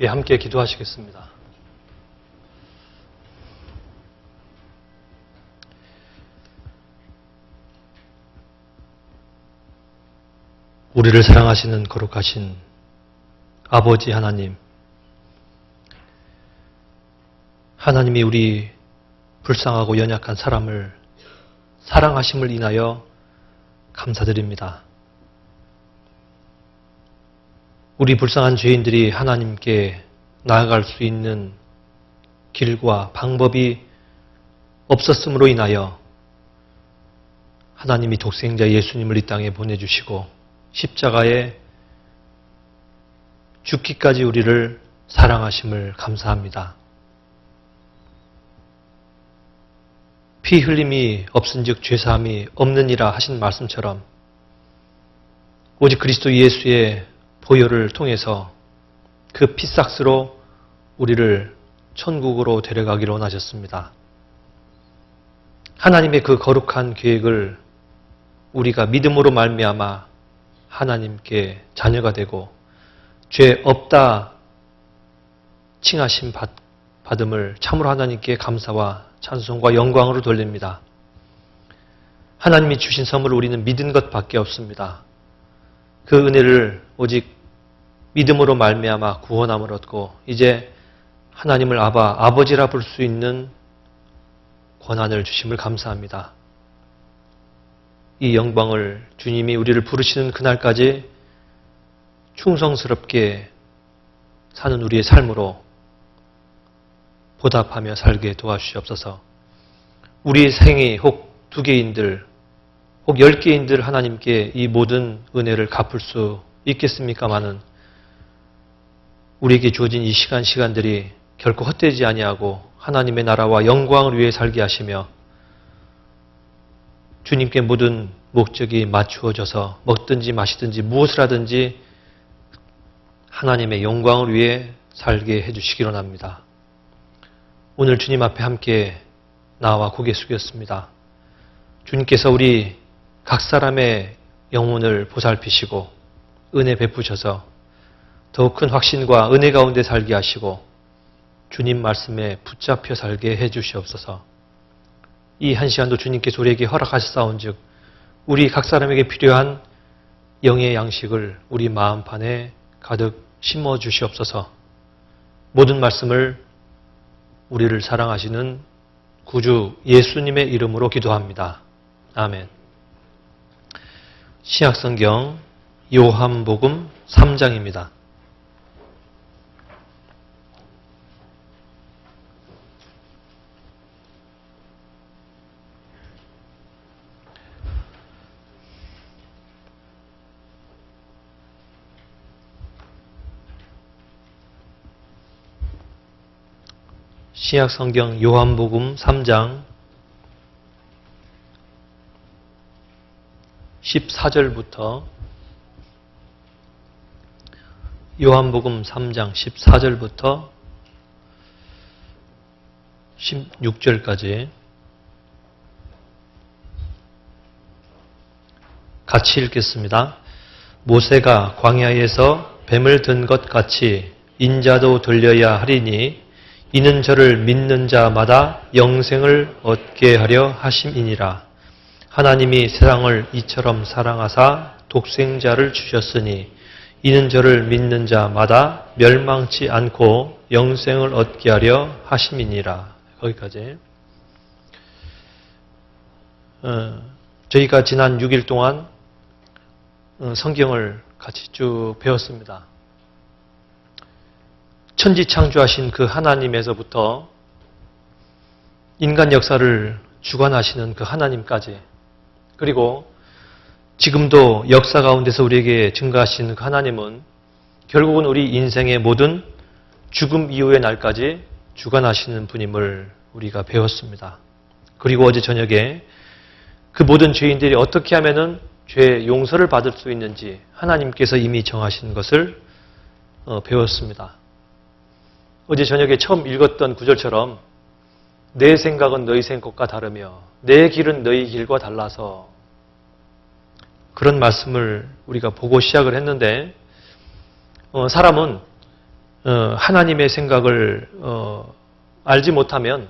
함께 기도하시겠습니다. 우리를 사랑하시는 거룩하신 아버지 하나님, 하나님이 우리 불쌍하고 연약한 사람을 사랑하심을 인하여 감사드립니다. 우리 불쌍한 죄인들이 하나님께 나아갈 수 있는 길과 방법이 없었음으로 인하여 하나님이 독생자 예수님을 이 땅에 보내주시고 십자가에 죽기까지 우리를 사랑하심을 감사합니다. 피 흘림이 없은즉 죄사함이 없느니라 하신 말씀처럼 오직 그리스도 예수의 보혈을 통해서 그 피삭스로 우리를 천국으로 데려가기로 원하셨습니다. 하나님의 그 거룩한 계획을 우리가 믿음으로 말미암아 하나님께 자녀가 되고 죄 없다 칭하심 받음을 참으로 하나님께 감사와 찬송과 영광으로 돌립니다. 하나님이 주신 선물을 우리는 믿은 것밖에 없습니다. 그 은혜를 오직 믿음으로 말미암아 구원함을 얻고 이제 하나님을 아버지라 부를 수 있는 권한을 주심을 감사합니다. 이 영광을 주님이 우리를 부르시는 그날까지 충성스럽게 사는 우리의 삶으로 보답하며 살게 도와주시옵소서. 우리의 생이 혹 2개인들 혹 10개인들 하나님께 이 모든 은혜를 갚을 수 있겠습니까마는 우리에게 주어진 이 시간들이 결코 헛되지 아니하고 하나님의 나라와 영광을 위해 살게 하시며 주님께 모든 목적이 맞추어져서 먹든지 마시든지 무엇을 하든지 하나님의 영광을 위해 살게 해주시기 원합니다. 오늘 주님 앞에 함께 나와 고개 숙였습니다. 주님께서 우리 각 사람의 영혼을 보살피시고 은혜 베푸셔서 더욱 큰 확신과 은혜 가운데 살게 하시고 주님 말씀에 붙잡혀 살게 해주시옵소서. 이 한 시간도 주님께서 우리에게 허락하셨사온즉 우리 각 사람에게 필요한 영의 양식을 우리 마음판에 가득 심어주시옵소서. 모든 말씀을 우리를 사랑하시는 구주 예수님의 이름으로 기도합니다. 아멘. 신약성경 요한복음 3장입니다. 신약성경 요한복음 3장 14절부터 요한복음 3장 14절부터 16절까지 같이 읽겠습니다. 모세가 광야에서 뱀을 든 것 같이 인자도 들려야 하리니 이는 저를 믿는 자마다 영생을 얻게 하려 하심이니라. 하나님이 세상을 이처럼 사랑하사 독생자를 주셨으니 이는 저를 믿는 자마다 멸망치 않고 영생을 얻게 하려 하심이니라. 거기까지. 저희가 지난 6일 동안 성경을 같이 쭉 배웠습니다. 천지 창조하신 그 하나님에서부터 인간 역사를 주관하시는 그 하나님까지, 그리고 지금도 역사 가운데서 우리에게 증거하시는 그 하나님은 결국은 우리 인생의 모든 죽음 이후의 날까지 주관하시는 분임을 우리가 배웠습니다. 그리고 어제 저녁에 그 모든 죄인들이 어떻게 하면은 죄 용서를 받을 수 있는지 하나님께서 이미 정하신 것을 배웠습니다. 어제 저녁에 처음 읽었던 구절처럼 내 생각은 너희 생각과 다르며 내 길은 너희 길과 달라서, 그런 말씀을 우리가 보고 시작을 했는데 사람은 하나님의 생각을 알지 못하면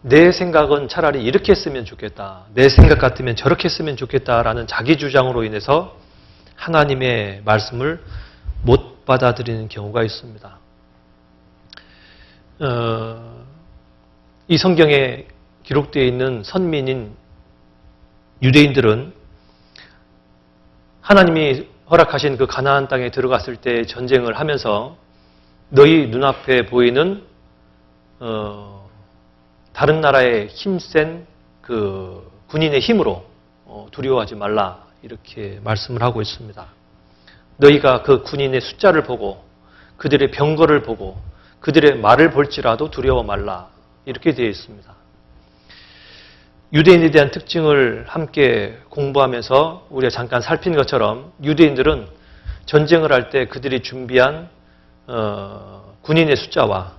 내 생각은 차라리 이렇게 했으면 좋겠다. 내 생각 같으면 저렇게 했으면 좋겠다라는 자기 주장으로 인해서 하나님의 말씀을 못 받아들이는 경우가 있습니다. 이 성경에 기록되어 있는 선민인 유대인들은 하나님이 허락하신 그 가나안 땅에 들어갔을 때 전쟁을 하면서 너희 눈앞에 보이는 다른 나라의 힘센 그 군인의 힘으로 두려워하지 말라 이렇게 말씀을 하고 있습니다. 너희가 그 군인의 숫자를 보고 그들의 병거를 보고 그들의 말을 볼지라도 두려워 말라 이렇게 되어 있습니다. 유대인에 대한 특징을 함께 공부하면서 우리가 잠깐 살핀 것처럼 유대인들은 전쟁을 할 때 그들이 준비한 군인의 숫자와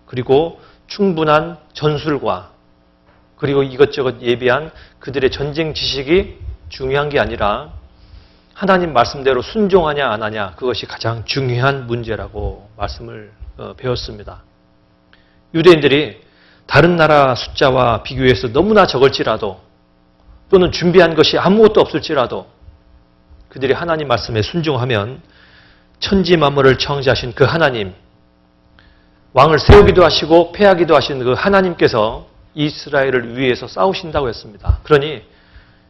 그리고 충분한 전술과 그리고 이것저것 예비한 그들의 전쟁 지식이 중요한 게 아니라 하나님 말씀대로 순종하냐 안 하냐 그것이 가장 중요한 문제라고 말씀을 배웠습니다. 유대인들이 다른 나라 숫자와 비교해서 너무나 적을지라도 또는 준비한 것이 아무것도 없을지라도 그들이 하나님 말씀에 순종하면 천지 만물을 창조하신 그 하나님, 왕을 세우기도 하시고 패하기도 하신 그 하나님께서 이스라엘을 위해서 싸우신다고 했습니다. 그러니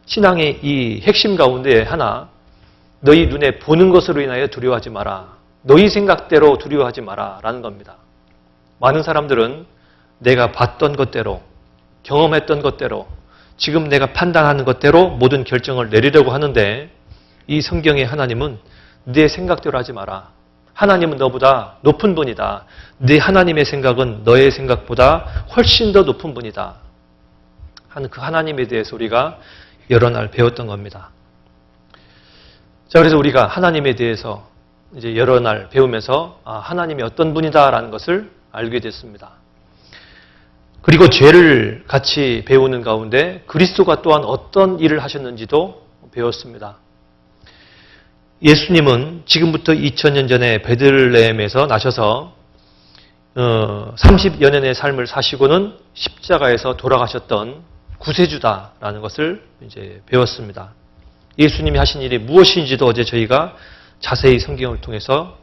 신앙의 이 핵심 가운데 하나, 너희 눈에 보는 것으로 인하여 두려워하지 마라. 너희 생각대로 두려워하지 마라 라는 겁니다. 많은 사람들은 내가 봤던 것대로, 경험했던 것대로, 지금 내가 판단하는 것대로 모든 결정을 내리려고 하는데 이 성경의 하나님은 내 생각대로 하지 마라. 하나님은 너보다 높은 분이다. 네 하나님의 생각은 너의 생각보다 훨씬 더 높은 분이다. 하는 그 하나님에 대해서 우리가 여러 날 배웠던 겁니다. 자, 그래서 우리가 하나님에 대해서 이제 여러 날 배우면서 하나님이 어떤 분이다라는 것을 알게 됐습니다. 그리고 죄를 같이 배우는 가운데 그리스도가 또한 어떤 일을 하셨는지도 배웠습니다. 예수님은 지금부터 2000년 전에 베들레헴에서 나셔서 30여 년의 삶을 사시고는 십자가에서 돌아가셨던 구세주다라는 것을 이제 배웠습니다. 예수님이 하신 일이 무엇인지도 어제 저희가 자세히 성경을 통해서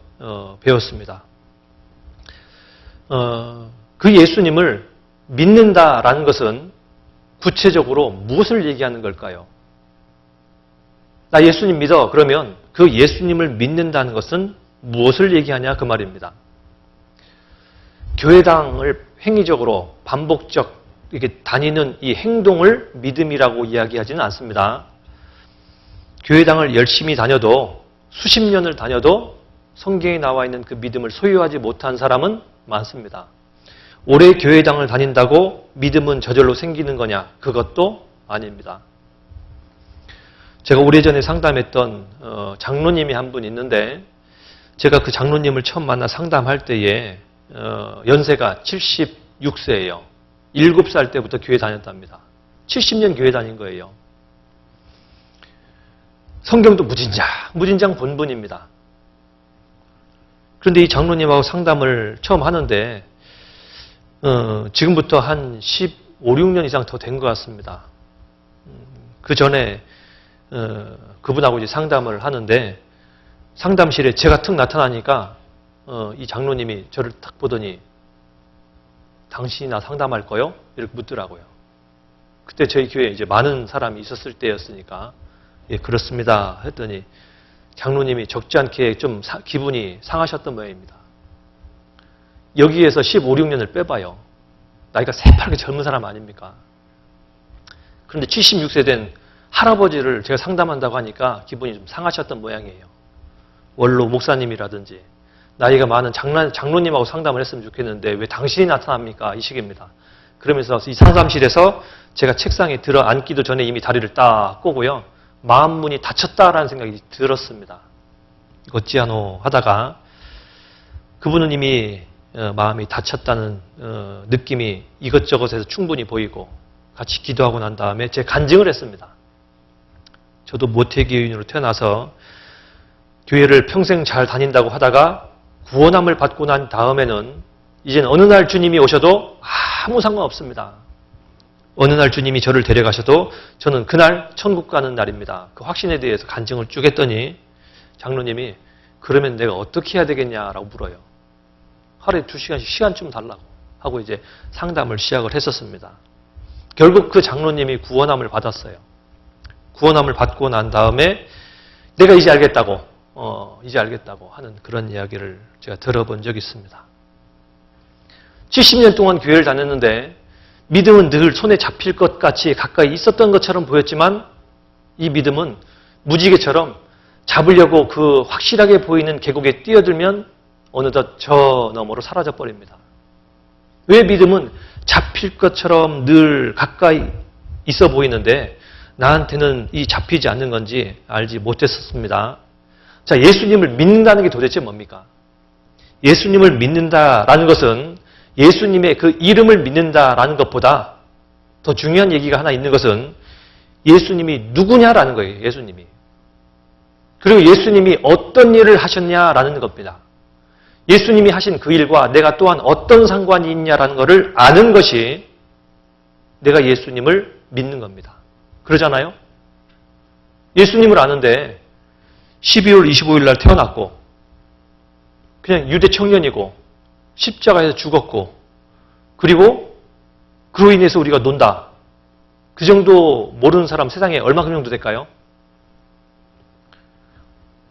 배웠습니다. 그 예수님을 믿는다라는 것은 구체적으로 무엇을 얘기하는 걸까요? 나 예수님 믿어. 그러면 그 예수님을 믿는다는 것은 무엇을 얘기하냐 그 말입니다. 교회당을 행위적으로 반복적 이렇게 다니는 이 행동을 믿음이라고 이야기하지는 않습니다. 교회당을 열심히 다녀도 수십 년을 다녀도 성경에 나와 있는 그 믿음을 소유하지 못한 사람은 많습니다. 오래 교회당을 다닌다고 믿음은 저절로 생기는 거냐? 그것도 아닙니다. 제가 오래전에 상담했던 장로님이 한 분 있는데 제가 그 장로님을 처음 만나 상담할 때에 연세가 76세예요. 7살 때부터 교회 다녔답니다. 70년 교회 다닌 거예요. 성경도 무진장 본 분입니다. 그런데 이 장로님하고 상담을 처음 하는데 지금부터 한 15, 16년 이상 더 된 것 같습니다. 그 전에 그분하고 이제 상담을 하는데 상담실에 제가 툭 나타나니까 이 장로님이 저를 딱 보더니 당신이나 상담할 거요? 이렇게 묻더라고요. 그때 저희 교회에 이제 많은 사람이 있었을 때였으니까 예, 그렇습니다. 했더니 장로님이 적지 않게 좀 기분이 상하셨던 모양입니다. 여기에서 15, 16년을 빼봐요. 나이가 새파랗게 젊은 사람 아닙니까? 그런데 76세 된 할아버지를 제가 상담한다고 하니까 기분이 좀 상하셨던 모양이에요. 원로 목사님이라든지 나이가 많은 장로님하고 상담을 했으면 좋겠는데 왜 당신이 나타납니까? 이 식입니다. 그러면서 이 상담실에서 제가 책상에 들어 앉기도 전에 이미 다리를 딱 꼬고요. 마음문이 닫혔다라는 생각이 들었습니다. 어찌하노 하다가 그분은 이미 마음이 닫혔다는 느낌이 이것저것에서 충분히 보이고 같이 기도하고 난 다음에 제 간증을 했습니다. 저도 모태교인으로 태어나서 교회를 평생 잘 다닌다고 하다가 구원함을 받고 난 다음에는 이제는 어느 날 주님이 오셔도 아무 상관없습니다. 어느 날 주님이 저를 데려가셔도 저는 그날 천국 가는 날입니다. 그 확신에 대해서 간증을 쭉 했더니 장로님이 그러면 내가 어떻게 해야 되겠냐라고 물어요. 하루에 2시간씩 시간 좀 달라고 하고 이제 상담을 시작을 했었습니다. 결국 그 장로님이 구원함을 받았어요. 구원함을 받고 난 다음에 내가 이제 알겠다고 하는 그런 이야기를 제가 들어본 적이 있습니다. 70년 동안 교회를 다녔는데 믿음은 늘 손에 잡힐 것 같이 가까이 있었던 것처럼 보였지만 이 믿음은 무지개처럼 잡으려고 그 확실하게 보이는 계곡에 뛰어들면 어느덧 저 너머로 사라져 버립니다. 왜 믿음은 잡힐 것처럼 늘 가까이 있어 보이는데 나한테는 이 잡히지 않는 건지 알지 못했었습니다. 자, 예수님을 믿는다는 게 도대체 뭡니까? 예수님을 믿는다라는 것은 예수님의 그 이름을 믿는다라는 것보다 더 중요한 얘기가 하나 있는 것은 예수님이 누구냐라는 거예요. 예수님이. 그리고 예수님이 어떤 일을 하셨냐라는 겁니다. 예수님이 하신 그 일과 내가 또한 어떤 상관이 있냐라는 것을 아는 것이 내가 예수님을 믿는 겁니다. 그러잖아요? 예수님을 아는데 12월 25일 날 태어났고 그냥 유대 청년이고 십자가에서 죽었고 그리고 그로 인해서 우리가 논다. 그 정도 모르는 사람 세상에 얼마큼 정도 될까요?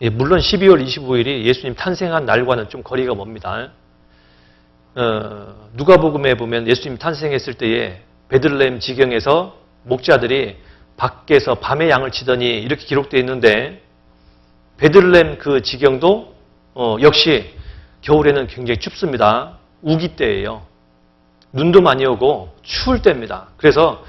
예, 물론 12월 25일이 예수님 탄생한 날과는 좀 거리가 멉니다. 누가복음에 보면 예수님 탄생했을 때에 베들레헴 지경에서 목자들이 밖에서 밤에 양을 치더니 이렇게 기록되어 있는데 베들레헴 그 지경도 역시 겨울에는 굉장히 춥습니다. 우기 때예요. 눈도 많이 오고 추울 때입니다. 그래서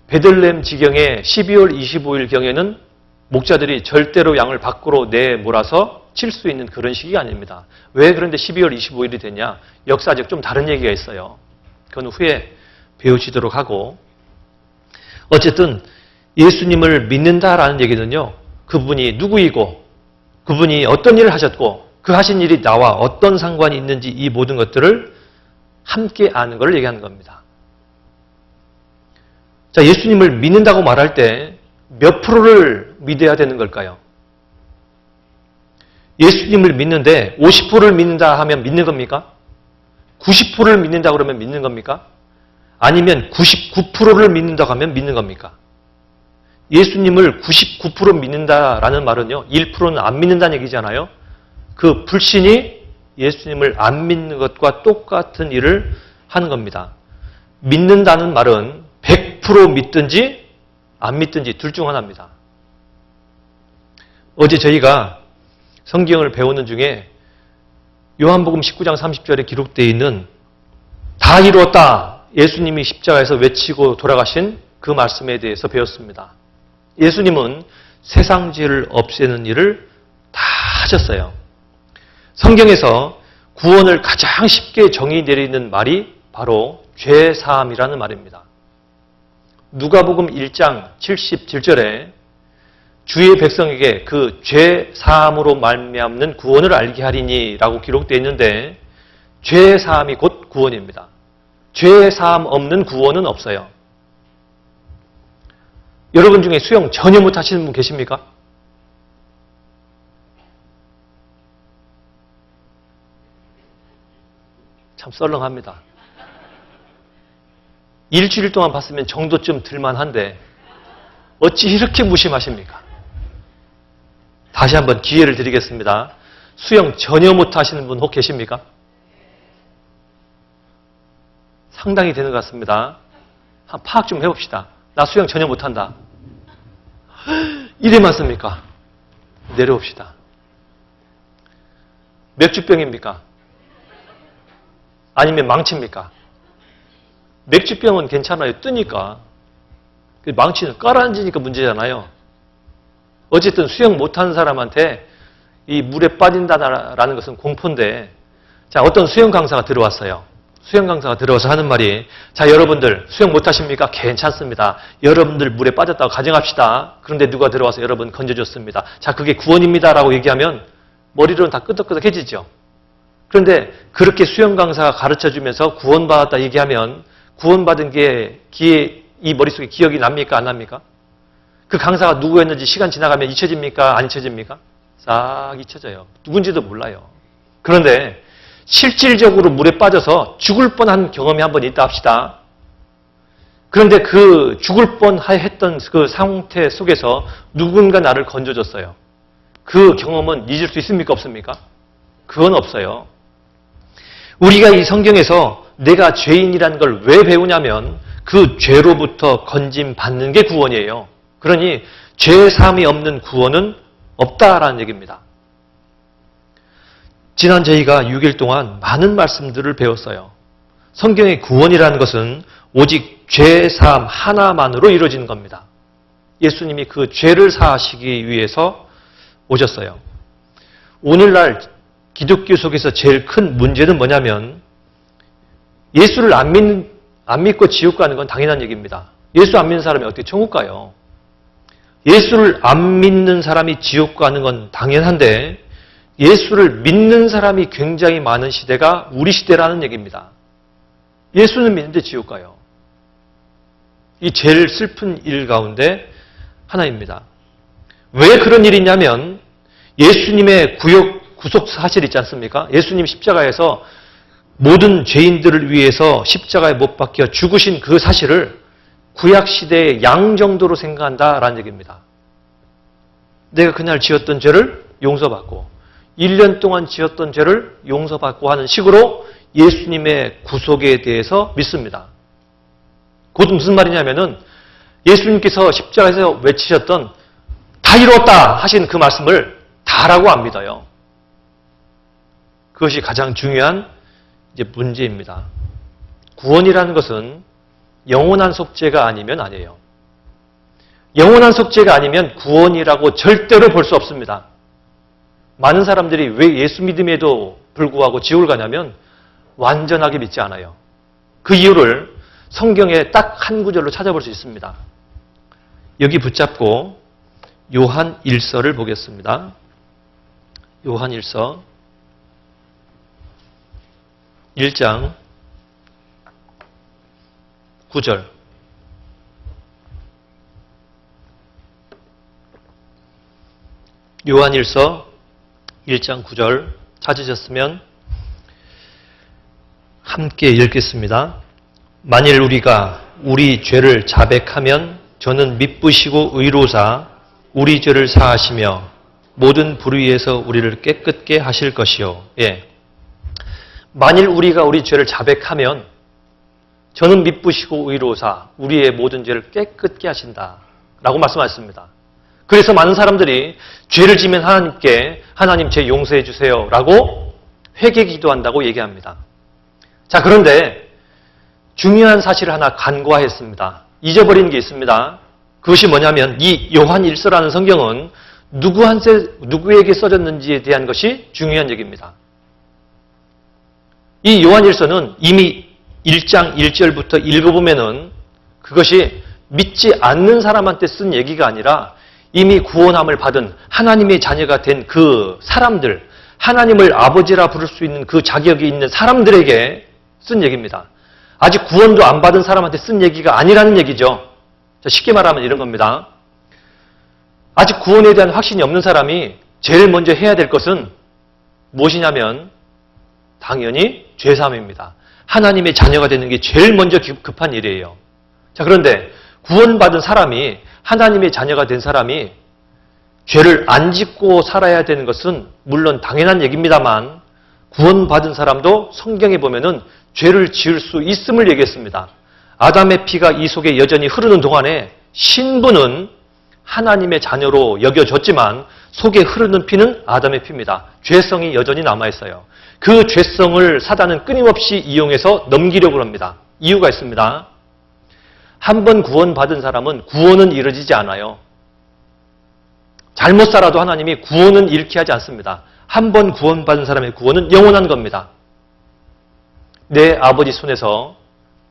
베들레헴 지경의 12월 25일 경에는 목자들이 절대로 양을 밖으로 내몰아서 칠 수 있는 그런 시기가 아닙니다. 왜 그런데 12월 25일이 되냐? 역사적 좀 다른 얘기가 있어요. 그건 후에 배우시도록 하고 어쨌든 예수님을 믿는다라는 얘기는요. 그분이 누구이고 그분이 어떤 일을 하셨고 그 하신 일이 나와 어떤 상관이 있는지 이 모든 것들을 함께 아는 걸 얘기하는 겁니다. 자, 예수님을 믿는다고 말할 때 몇 프로를 믿어야 되는 걸까요? 예수님을 믿는데 50%를 믿는다 하면 믿는 겁니까? 90%를 믿는다 그러면 믿는 겁니까? 아니면 99%를 믿는다고 하면 믿는 겁니까? 예수님을 99% 믿는다라는 말은요. 1%는 안 믿는다는 얘기잖아요. 그 불신이 예수님을 안 믿는 것과 똑같은 일을 하는 겁니다. 믿는다는 말은 100% 믿든지 안 믿든지 둘 중 하나입니다. 어제 저희가 성경을 배우는 중에 요한복음 19장 30절에 기록되어 있는 다 이루었다. 예수님이 십자가에서 외치고 돌아가신 그 말씀에 대해서 배웠습니다. 예수님은 세상 죄를 없애는 일을 다 하셨어요. 성경에서 구원을 가장 쉽게 정의 내리는 말이 바로 죄사함이라는 말입니다. 누가복음 1장 77절에 주의 백성에게 그 죄사함으로 말미암는 구원을 알게 하리니라고 기록되어 있는데 죄사함이 곧 구원입니다. 죄사함 없는 구원은 없어요. 여러분 중에 수영 전혀 못하시는 분 계십니까? 참 썰렁합니다. 일주일 동안 봤으면 정도쯤 들만한데 어찌 이렇게 무심하십니까? 다시 한번 기회를 드리겠습니다. 수영 전혀 못하시는 분 혹 계십니까? 상당히 되는 것 같습니다. 한 파악 좀 해봅시다. 나 수영 전혀 못한다. 이래 많습니까? 내려옵시다. 맥주병입니까? 아니면 망치입니까? 맥주병은 괜찮아요. 뜨니까. 망치는 깔아앉으니까 문제잖아요. 어쨌든 수영 못하는 사람한테 이 물에 빠진다라는 것은 공포인데 자, 어떤 수영 강사가 들어왔어요. 수영 강사가 들어와서 하는 말이 자, 여러분들 수영 못하십니까? 괜찮습니다. 여러분들 물에 빠졌다고 가정합시다. 그런데 누가 들어와서 여러분 건져줬습니다. 자, 그게 구원입니다. 라고 얘기하면 머리로는 다 끄덕끄덕해지죠. 그런데 그렇게 수영 강사가 가르쳐주면서 구원받았다 얘기하면 구원받은 게 이 머릿속에 기억이 납니까? 안 납니까? 그 강사가 누구였는지 시간 지나가면 잊혀집니까? 안 잊혀집니까? 싹 잊혀져요. 누군지도 몰라요. 그런데 실질적으로 물에 빠져서 죽을 뻔한 경험이 한번 있다 합시다. 그런데 그 죽을 뻔했던 그 상태 속에서 누군가 나를 건져줬어요. 그 경험은 잊을 수 있습니까? 없습니까? 그건 없어요. 우리가 이 성경에서 내가 죄인이라는 걸 왜 배우냐면 그 죄로부터 건짐 받는 게 구원이에요. 그러니 죄사함이 없는 구원은 없다라는 얘기입니다. 지난 저희가 6일 동안 많은 말씀들을 배웠어요. 성경의 구원이라는 것은 오직 죄사함 하나만으로 이루어지는 겁니다. 예수님이 그 죄를 사하시기 위해서 오셨어요. 오늘날 기독교 속에서 제일 큰 문제는 뭐냐면 예수를 안 믿고 지옥 가는 건 당연한 얘기입니다. 예수 안 믿는 사람이 어떻게 천국 가요? 예수를 안 믿는 사람이 지옥 가는 건 당연한데 예수를 믿는 사람이 굉장히 많은 시대가 우리 시대라는 얘기입니다. 예수는 믿는데 지옥 가요. 이 제일 슬픈 일 가운데 하나입니다. 왜 그런 일이 있냐면 예수님의 구속 사실 있지 않습니까? 예수님 십자가에서 모든 죄인들을 위해서 십자가에 못 박혀 죽으신 그 사실을 구약시대의 양 정도로 생각한다라는 얘기입니다. 내가 그날 지었던 죄를 용서받고 1년 동안 지었던 죄를 용서받고 하는 식으로 예수님의 구속에 대해서 믿습니다. 곧 무슨 말이냐면은 예수님께서 십자가에서 외치셨던 다 이루었다 하신 그 말씀을 다라고 안 믿어요. 그것이 가장 중요한 이제 문제입니다. 구원이라는 것은 영원한 속죄가 아니면 아니에요. 영원한 속죄가 아니면 구원이라고 절대로 볼 수 없습니다. 많은 사람들이 왜 예수 믿음에도 불구하고 지옥을 가냐면 완전하게 믿지 않아요. 그 이유를 성경에 딱 한 구절로 찾아볼 수 있습니다. 여기 붙잡고 요한 1서를 보겠습니다. 요한 1서 1장 9절 요한 1서 1장 9절 찾으셨으면 함께 읽겠습니다. 만일 우리가 우리 죄를 자백하면 저는 미쁘시고 의로사 우리 죄를 사하시며 모든 불의에서 우리를 깨끗게 하실 것이요. 예. 만일 우리가 우리 죄를 자백하면 저는 미쁘시고 의로사 우리의 모든 죄를 깨끗게 하신다 라고 말씀하셨습니다. 그래서 많은 사람들이 죄를 지면 하나님께 하나님 죄 용서해 주세요 라고 회개 기도한다고 얘기합니다. 자, 그런데 중요한 사실을 하나 간과했습니다. 잊어버린 게 있습니다. 그것이 뭐냐면 이 요한 1서라는 성경은 누구에게 써졌는지에 대한 것이 중요한 얘기입니다. 이 요한 1서는 이미 1장 1절부터 읽어보면은 그것이 믿지 않는 사람한테 쓴 얘기가 아니라 이미 구원함을 받은 하나님의 자녀가 된 그 사람들, 하나님을 아버지라 부를 수 있는 그 자격이 있는 사람들에게 쓴 얘기입니다. 아직 구원도 안 받은 사람한테 쓴 얘기가 아니라는 얘기죠. 쉽게 말하면 이런 겁니다. 아직 구원에 대한 확신이 없는 사람이 제일 먼저 해야 될 것은 무엇이냐면 당연히 죄사함입니다. 하나님의 자녀가 되는 게 제일 먼저 급한 일이에요. 자, 그런데 구원받은 사람이 하나님의 자녀가 된 사람이 죄를 안 짓고 살아야 되는 것은 물론 당연한 얘기입니다만 구원받은 사람도 성경에 보면은 죄를 지을 수 있음을 얘기했습니다. 아담의 피가 이 속에 여전히 흐르는 동안에 신부는 하나님의 자녀로 여겨졌지만 속에 흐르는 피는 아담의 피입니다. 죄성이 여전히 남아있어요. 그 죄성을 사단은 끊임없이 이용해서 넘기려고 합니다. 이유가 있습니다. 한 번 구원받은 사람은 구원은 이루어지지 않아요. 잘못 살아도 하나님이 구원은 잃게 하지 않습니다. 한 번 구원받은 사람의 구원은 영원한 겁니다. 내 아버지 손에서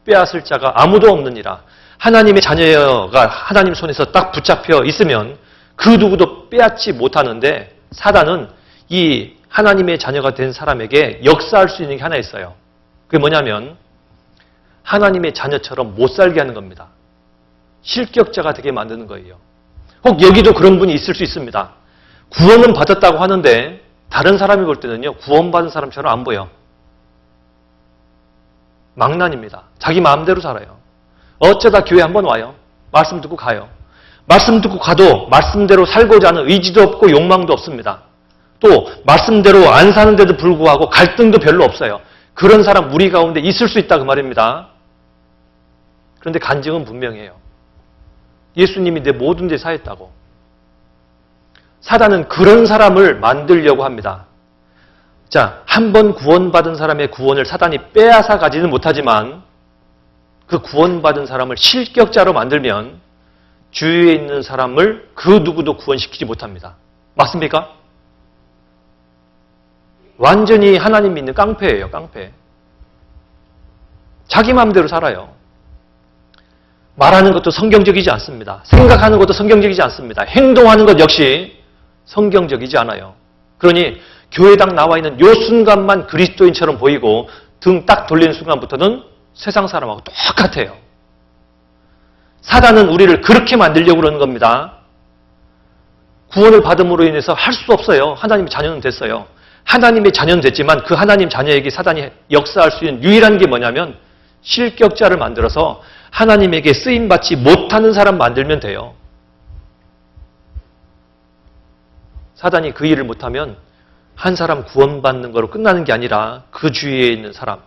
빼앗을 자가 아무도 없느니라. 하나님의 자녀가 하나님 손에서 딱 붙잡혀 있으면 그 누구도 빼앗지 못하는데 사단은 이 하나님의 자녀가 된 사람에게 역사할 수 있는 게 하나 있어요. 그게 뭐냐면 하나님의 자녀처럼 못 살게 하는 겁니다. 실격자가 되게 만드는 거예요. 혹 여기도 그런 분이 있을 수 있습니다. 구원은 받았다고 하는데 다른 사람이 볼 때는요, 구원받은 사람처럼 안 보여. 망난입니다. 자기 마음대로 살아요. 어쩌다 교회 한번 와요. 말씀 듣고 가요. 말씀 듣고 가도 말씀대로 살고자 하는 의지도 없고 욕망도 없습니다. 또 말씀대로 안 사는데도 불구하고 갈등도 별로 없어요. 그런 사람 우리 가운데 있을 수 있다 그 말입니다. 그런데 간증은 분명해요. 예수님이 내 모든 데 사했다고. 사단은 그런 사람을 만들려고 합니다. 자, 한 번 구원받은 사람의 구원을 사단이 빼앗아 가지는 못하지만 그 구원받은 사람을 실격자로 만들면 주위에 있는 사람을 그 누구도 구원시키지 못합니다. 맞습니까? 완전히 하나님 믿는 깡패예요, 깡패. 자기 마음대로 살아요. 말하는 것도 성경적이지 않습니다. 생각하는 것도 성경적이지 않습니다. 행동하는 것 역시 성경적이지 않아요. 그러니 교회당 나와 있는 요 순간만 그리스도인처럼 보이고 등 딱 돌리는 순간부터는 세상 사람하고 똑같아요. 사단은 우리를 그렇게 만들려고 그러는 겁니다. 구원을 받음으로 인해서 할 수 없어요. 하나님의 자녀는 됐어요. 하나님의 자녀는 됐지만 그 하나님 자녀에게 사단이 역사할 수 있는 유일한 게 뭐냐면 실격자를 만들어서 하나님에게 쓰임받지 못하는 사람 만들면 돼요. 사단이 그 일을 못하면 한 사람 구원받는 거로 끝나는 게 아니라 그 주위에 있는 사람,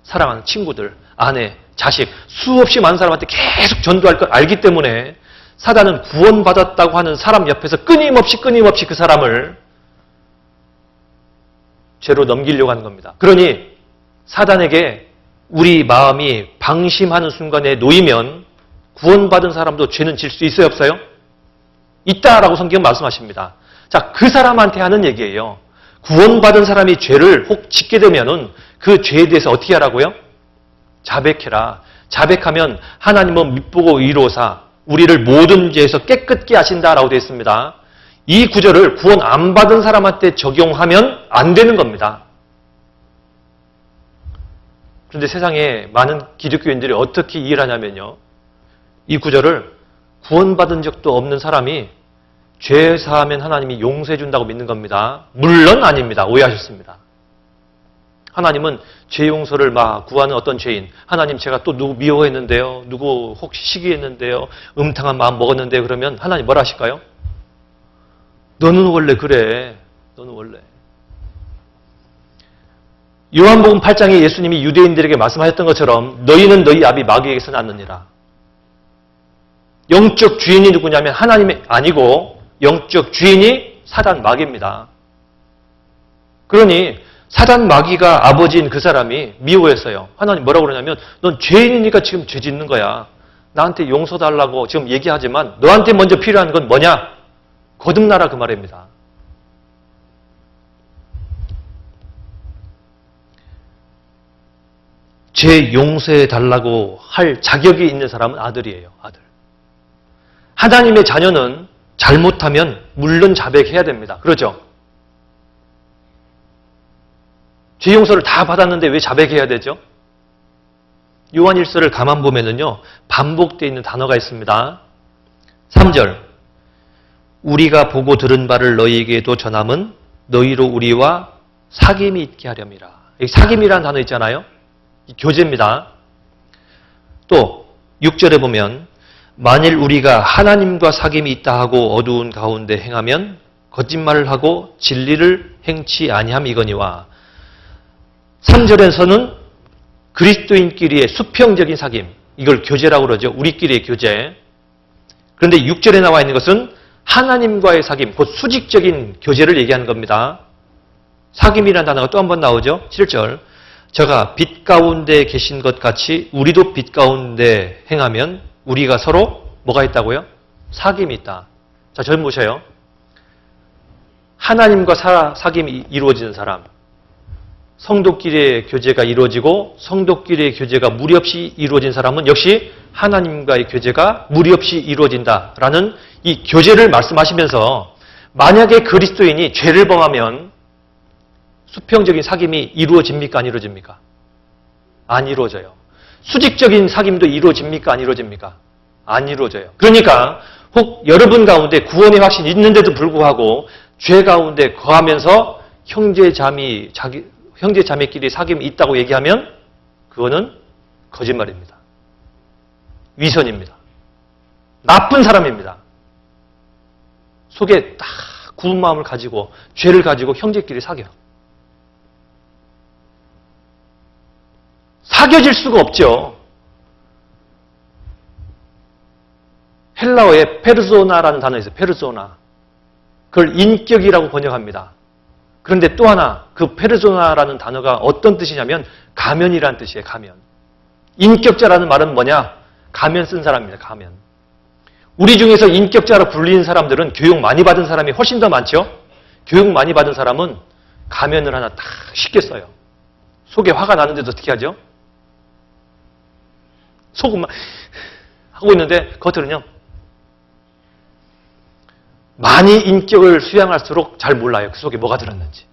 사랑하는 친구들, 아내, 자식, 수없이 많은 사람한테 계속 전도할 걸 알기 때문에 사단은 구원받았다고 하는 사람 옆에서 끊임없이 그 사람을 죄로 넘기려고 하는 겁니다. 그러니 사단에게 우리 마음이 방심하는 순간에 놓이면 구원받은 사람도 죄는 질 수 있어요, 없어요? 있다라고 성경은 말씀하십니다. 자, 그 사람한테 하는 얘기예요. 구원받은 사람이 죄를 혹 짓게 되면은 그 죄에 대해서 어떻게 하라고요? 자백해라. 자백하면 하나님은 밉보고 의로사 우리를 모든 죄에서 깨끗게 하신다라고 되어 있습니다. 이 구절을 구원 안 받은 사람한테 적용하면 안 되는 겁니다. 그런데 세상에 많은 기독교인들이 어떻게 이해를 하냐면요. 이 구절을 구원받은 적도 없는 사람이 죄 사하면 하나님이 용서해 준다고 믿는 겁니다. 물론 아닙니다. 오해하셨습니다. 하나님은 죄 용서를 막 구하는 어떤 죄인, 하나님 제가 또 누구 미워했는데요, 누구 혹시 시기했는데요, 음탕한 마음 먹었는데요, 그러면 하나님 뭐라 하실까요? 너는 원래 그래. 너는 원래. 요한복음 8장에 예수님이 유대인들에게 말씀하셨던 것처럼 너희는 너희 아비 마귀에게서 났느니라. 영적 주인이 누구냐면 하나님이 아니고 영적 주인이 사단 마귀입니다. 그러니 사단 마귀가 아버지인 그 사람이 미워했어요. 하나님 뭐라고 그러냐면 넌 죄인이니까 지금 죄 짓는 거야. 나한테 용서달라고 지금 얘기하지만 너한테 먼저 필요한 건 뭐냐? 거듭나라 그 말입니다. 죄 용서해달라고 할 자격이 있는 사람은 아들이에요. 아들. 하나님의 자녀는 잘못하면 물론 자백해야 됩니다. 그렇죠? 죄 용서를 다 받았는데 왜 자백해야 되죠? 요한 1서를 가만 보면은요, 반복되어 있는 단어가 있습니다. 3절. 우리가 보고 들은 바를 너희에게도 전함은 너희로 우리와 사귐이 있게 하렴이라. 여기 사귐이라는 단어 있잖아요. 교제입니다. 또 6절에 보면 만일 우리가 하나님과 사귐이 있다 하고 어두운 가운데 행하면 거짓말을 하고 진리를 행치 아니함 이거니와 3절에서는 그리스도인끼리의 수평적인 사귐, 이걸 교제라고 그러죠. 우리끼리의 교제. 그런데 6절에 나와 있는 것은 하나님과의 사귐, 곧 수직적인 교제를 얘기하는 겁니다. 사귐이라는 단어가 또 한 번 나오죠. 7절. 저가 빛 가운데 계신 것 같이 우리도 빛 가운데 행하면 우리가 서로 뭐가 있다고요? 사귐이 있다. 자, 저 보세요. 하나님과 사귐이 이루어지는 사람, 성도끼리의 교제가 이루어지고 성도끼리의 교제가 무리 없이 이루어진 사람은 역시 하나님과의 교제가 무리 없이 이루어진다라는 이 교제를 말씀하시면서 만약에 그리스도인이 죄를 범하면 수평적인 사귐이 이루어집니까? 안 이루어집니까? 안 이루어져요. 수직적인 사귐도 이루어집니까? 안 이루어집니까? 안 이루어져요. 그러니까 혹 여러분 가운데 구원의 확신이 있는데도 불구하고 죄 가운데 거하면서 형제자매끼리 사귐이 있다고 얘기하면 그거는 거짓말입니다. 위선입니다. 나쁜 사람입니다. 속에 딱 구운 마음을 가지고 죄를 가지고 형제끼리 사겨질 수가 없죠. 헬라어에 페르소나라는 단어 있어요. 페르소나. 그걸 인격이라고 번역합니다. 그런데 또 하나 그 페르소나라는 단어가 어떤 뜻이냐면 가면이라는 뜻이에요. 가면. 인격자라는 말은 뭐냐? 가면 쓴 사람입니다. 가면. 우리 중에서 인격자로 불리는 사람들은 교육 많이 받은 사람이 훨씬 더 많죠? 교육 많이 받은 사람은 가면을 하나 딱 쉽게 써요. 속에 화가 나는데도 어떻게 하죠? 속은 막 하고 있는데 겉으로는요. 많이 인격을 수양할수록 잘 몰라요. 그 속에 뭐가 들었는지.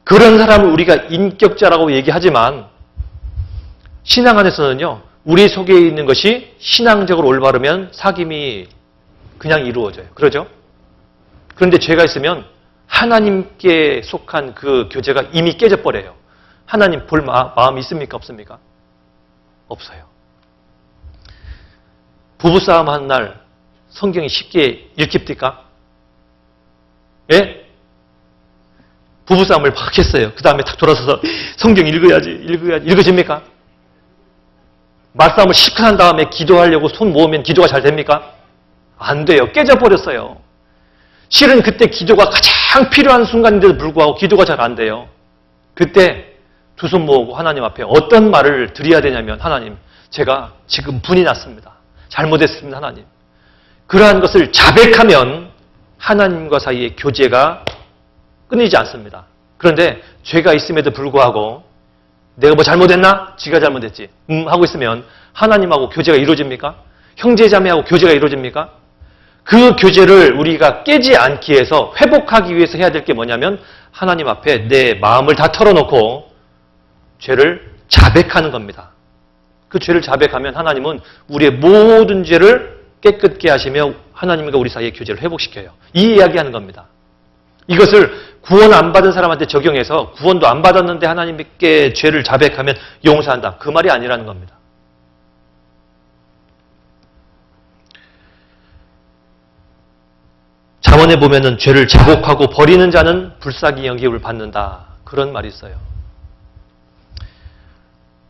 그런 사람을 우리가 인격자라고 얘기하지만 신앙 안에서는요. 우리 속에 있는 것이 신앙적으로 올바르면 사귐이 그냥 이루어져요. 그러죠? 그런데 죄가 있으면 하나님께 속한 그 교제가 이미 깨져버려요. 하나님 볼 마음이 있습니까? 없습니까? 없어요. 부부싸움 하는 날 성경이 쉽게 읽힙니까? 예? 부부싸움을 막 했어요. 그 다음에 딱 돌아서서 성경 읽어야지. 읽어집니까? 말싸움을 실컷 한 다음에 기도하려고 손 모으면 기도가 잘 됩니까? 안 돼요. 깨져버렸어요. 실은 그때 기도가 가장 필요한 순간인데도 불구하고 기도가 잘 안 돼요. 그때 두 손 모으고 하나님 앞에 어떤 말을 드려야 되냐면 하나님, 제가 지금 분이 났습니다. 잘못했습니다. 하나님. 그러한 것을 자백하면 하나님과 사이의 교제가 끊이지 않습니다. 그런데 죄가 있음에도 불구하고 내가 뭐 잘못했나? 지가 잘못했지. 하고 있으면 하나님하고 교제가 이루어집니까? 형제자매하고 교제가 이루어집니까? 그 교제를 우리가 깨지 않기 위해서 회복하기 위해서 해야 될 게 뭐냐면 하나님 앞에 내 마음을 다 털어놓고 죄를 자백하는 겁니다. 그 죄를 자백하면 하나님은 우리의 모든 죄를 깨끗게 하시며 하나님과 우리 사이의 교제를 회복시켜요. 이 이야기하는 겁니다. 이것을 구원 안 받은 사람한테 적용해서 구원도 안 받았는데 하나님께 죄를 자백하면 용서한다. 그 말이 아니라는 겁니다. 잠언에 보면은 죄를 자복하고 버리는 자는 불쌍히 여김을 받는다. 그런 말이 있어요.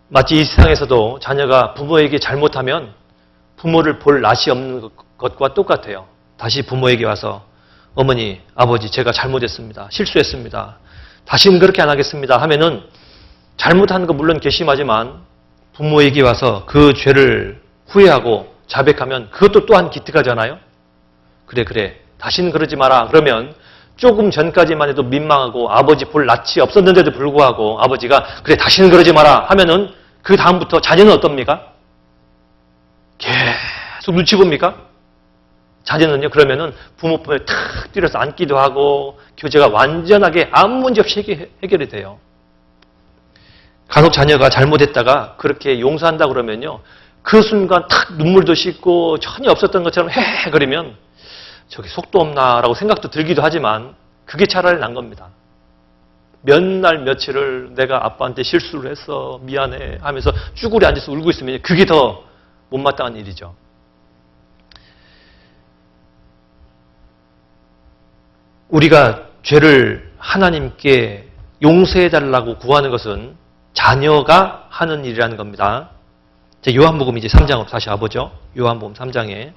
마치 이 세상에서도 자녀가 부모에게 잘못하면 부모를 볼 낯이 없는 것과 똑같아요. 다시 부모에게 와서 어머니, 아버지, 제가 잘못했습니다. 실수했습니다. 다시는 그렇게 안 하겠습니다. 하면은 잘못한 거 물론 괘씸하지만 부모에게 와서 그 죄를 후회하고 자백하면 그것도 또한 기특하잖아요. 그래. 다시는 그러지 마라. 그러면 조금 전까지만 해도 민망하고 아버지 볼 낯이 없었는데도 불구하고 아버지가 그래 다시는 그러지 마라 하면은 그 다음부터 자녀는 어떻습니까? 계속 눈치 봅니까? 자녀는요, 그러면은 부모 품에 탁 뛰어서 앉기도 하고 교제가 완전하게 아무 문제 없이 해결이 돼요. 간혹 자녀가 잘못했다가 그렇게 용서한다 그러면요, 그 순간 탁 눈물도 씻고 전혀 없었던 것처럼 헤헤 그러면 저기 속도 없나라고 생각도 들기도 하지만 그게 차라리 난 겁니다. 몇 날 며칠을 내가 아빠한테 실수를 했어 미안해 하면서 쭈그려 앉아서 울고 있으면 그게 더 못마땅한 일이죠. 우리가 죄를 하나님께 용서해달라고 구하는 것은 자녀가 하는 일이라는 겁니다. 요한복음 이제 3장으로 다시 와보죠. 요한복음 3장에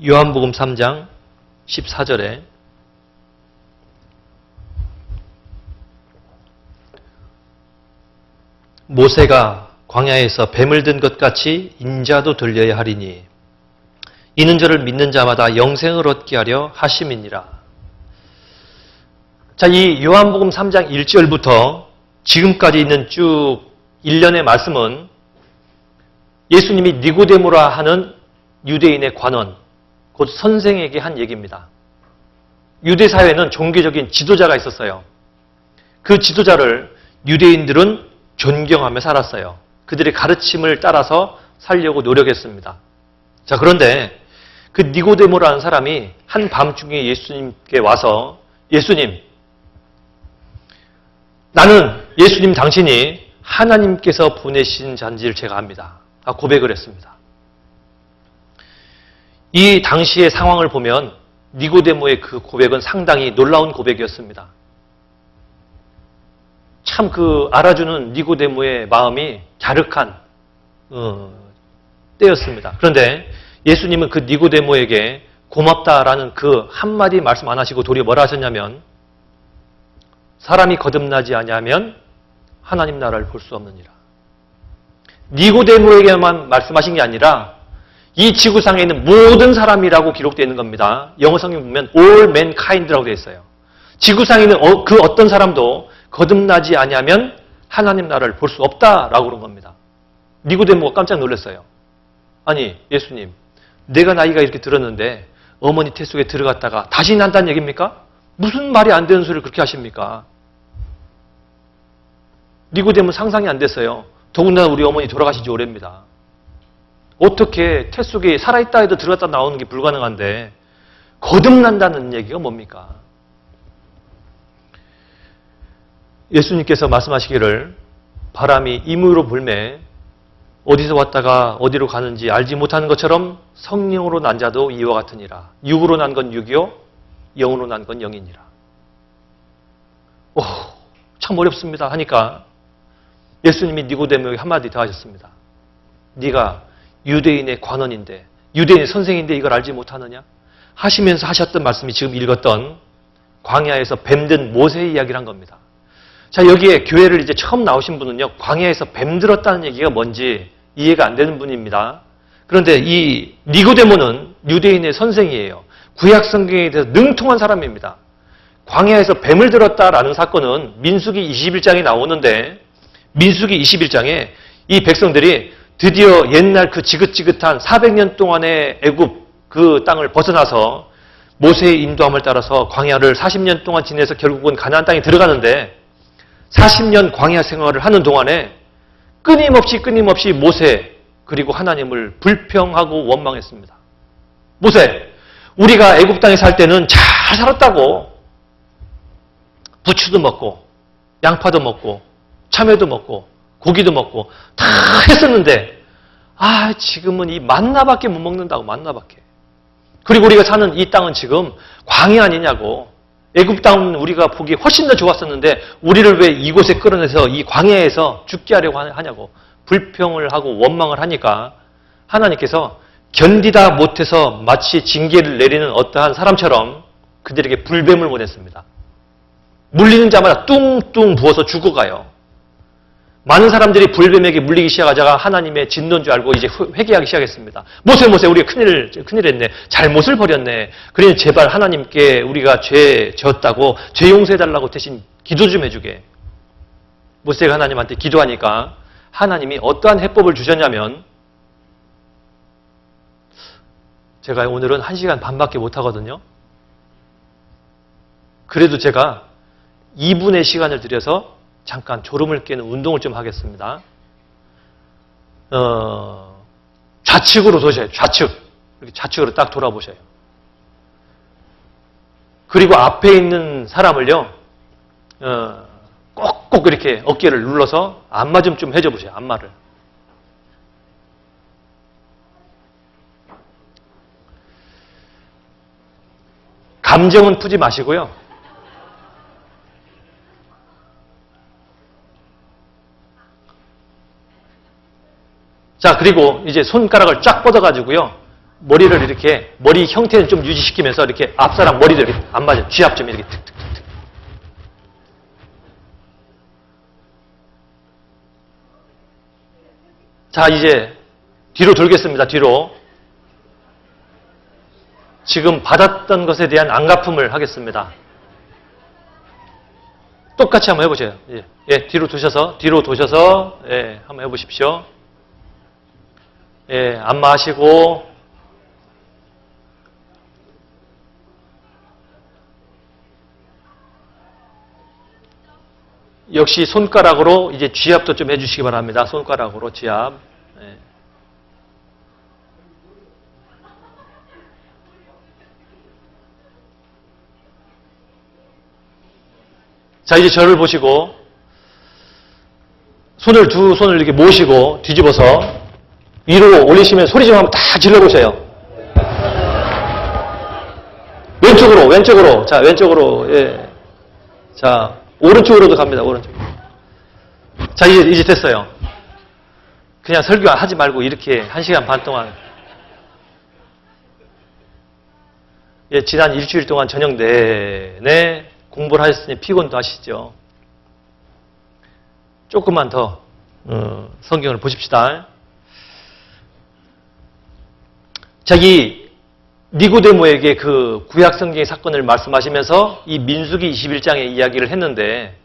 요한복음 3장 14절에 모세가 광야에서 뱀을 든 것 같이 인자도 들려야 하리니 이는 저를 믿는 자마다 영생을 얻게 하려 하심이니라. 자, 이 요한복음 3장 1절부터 지금까지 있는 쭉 1년의 말씀은 예수님이 니고데모라 하는 유대인의 관원, 곧 선생에게 한 얘기입니다. 유대 사회는 종교적인 지도자가 있었어요. 그 지도자를 유대인들은 존경하며 살았어요. 그들의 가르침을 따라서 살려고 노력했습니다. 자, 그런데 그 니고데모라는 사람이 한밤중에 예수님께 와서 예수님, 나는 예수님 당신이 하나님께서 보내신 자인지를 제가 압니다. 고백을 했습니다. 이 당시의 상황을 보면 니고데모의 그 고백은 상당히 놀라운 고백이었습니다. 참 그 알아주는 니고데모의 마음이 갸륵한 때였습니다. 그런데 예수님은 그 니고데모에게 고맙다라는 그 한마디 말씀 안 하시고 도리어 뭐라 하셨냐면 사람이 거듭나지 아니하면 하나님 나라를 볼 수 없느니라. 니고데모에게만 말씀하신 게 아니라 이 지구상에 있는 모든 사람이라고 기록되어 있는 겁니다. 영어 성경 보면 all mankind라고 되어 있어요. 지구상에 있는 그 어떤 사람도 거듭나지 아니하면 하나님 나라를 볼 수 없다라고 그런 겁니다. 니고데모가 깜짝 놀랐어요. 아니 예수님, 내가 나이가 이렇게 들었는데 어머니 태 속에 들어갔다가 다시 난다는 얘기입니까? 무슨 말이 안 되는 소리를 그렇게 하십니까? 니고데모 상상이 안 됐어요. 더군다나 우리 어머니 돌아가신 지 오래입니다. 어떻게 태 속에 살아있다 해도 들어갔다 나오는 게 불가능한데 거듭난다는 얘기가 뭡니까? 예수님께서 말씀하시기를 바람이 임의로 불매 어디서 왔다가 어디로 가는지 알지 못하는 것처럼 성령으로 난 자도 이와 같으니라. 육으로 난 건 육이요 영으로 난 건 영이니라. 참 어렵습니다 하니까 예수님이 니고데모에게 한마디 더 하셨습니다. 네가 유대인의 관원인데 유대인의 선생인데 이걸 알지 못하느냐? 하시면서 하셨던 말씀이 지금 읽었던 광야에서 뱀든 모세의 이야기를 한 겁니다. 자, 여기에 교회를 이제 처음 나오신 분은요, 광야에서 뱀 들었다는 얘기가 뭔지 이해가 안 되는 분입니다. 그런데 이 니고데모는 유대인의 선생이에요. 구약 성경에 대해서 능통한 사람입니다. 광야에서 뱀을 들었다라는 사건은 민수기 21장에 나오는데 민수기 21장에 이 백성들이 드디어 옛날 그 지긋지긋한 400년 동안의 애굽 그 땅을 벗어나서 모세의 인도함을 따라서 광야를 40년 동안 지내서 결국은 가나안 땅에 들어가는데 40년 광야 생활을 하는 동안에 끊임없이 모세 그리고 하나님을 불평하고 원망했습니다. 모세, 우리가 애굽 땅에 살 때는 잘 살았다고. 부추도 먹고 양파도 먹고 참외도 먹고 고기도 먹고 다 했었는데 지금은 이 만나밖에 못 먹는다고. 만나밖에. 그리고 우리가 사는 이 땅은 지금 광야 아니냐고. 애굽 땅은 우리가 보기 훨씬 더 좋았었는데 우리를 왜 이곳에 끌어내서 이 광야에서 죽게 하려고 하냐고 불평을 하고 원망을 하니까 하나님께서 견디다 못해서 마치 징계를 내리는 어떠한 사람처럼 그들에게 불뱀을 보냈습니다. 물리는 자마다 뚱뚱 부어서 죽어가요. 많은 사람들이 불뱀에게 물리기 시작하자가 하나님의 진노인 줄 알고 이제 회개하기 시작했습니다. 모세 우리가 큰일 했네. 잘못을 벌였네. 그러니 제발 하나님께 우리가 죄 졌다고 죄 용서해달라고 대신 기도 좀 해주게. 모세가 하나님한테 기도하니까 하나님이 어떠한 해법을 주셨냐면 제가 오늘은 1시간 반밖에 못하거든요. 그래도 제가 2분의 시간을 들여서 잠깐 졸음을 깨는 운동을 좀 하겠습니다. 좌측으로 도셔요. 좌측. 이렇게 좌측으로 딱 돌아보셔요. 그리고 앞에 있는 사람을요, 꼭꼭 이렇게 어깨를 눌러서 안마 좀 해줘 보세요. 안마를. 감정은 푸지 마시고요. 자, 그리고 이제 손가락을 쫙 뻗어가지고요. 머리를 이렇게, 머리 형태는 좀 유지시키면서 이렇게 앞사람 머리도 이렇게 안 맞아요. 쥐 앞 좀 이렇게 툭툭툭툭. 자, 이제 뒤로 돌겠습니다. 뒤로. 지금 받았던 것에 대한 안갚음을 하겠습니다. 똑같이 한번 해보세요. 예, 뒤로 도셔서, 예, 한번 해보십시오. 예, 안마하시고, 역시 손가락으로 이제 쥐압도 좀 해주시기 바랍니다. 손가락으로 쥐압. 네. 자, 이제 저를 보시고 두 손을 이렇게 모시고 뒤집어서 위로 올리시면 소리 좀 한번 다 질러보세요. 왼쪽으로. 자, 왼쪽으로. 예. 자, 오른쪽으로도 갑니다. 오른쪽으로. 자, 이제 됐어요. 그냥 설교 하지 말고 이렇게 1시간 반 동안. 예, 지난 일주일 동안 저녁 내내 공부를 하셨으니 피곤도 하시죠. 조금만 더 성경을 보십시다. 자기 니고데모에게 그 구약 성경의 사건을 말씀하시면서 이 민수기 21장의 이야기를 했는데,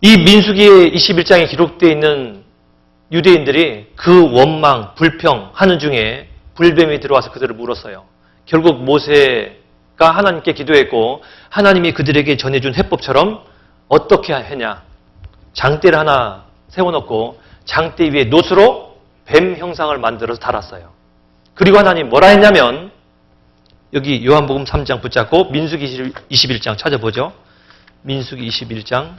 이 민수기 21장에 기록되어 있는 유대인들이 그 원망, 불평하는 중에 불뱀이 들어와서 그들을 물었어요. 결국 모세가 하나님께 기도했고 하나님이 그들에게 전해준 해법처럼 어떻게 했냐. 장대를 하나 세워놓고 장대 위에 놋으로 뱀 형상을 만들어서 달았어요. 그리고 하나님 뭐라 했냐면, 여기 요한복음 3장 붙잡고 민수기 21장 찾아보죠. 민수기 21장.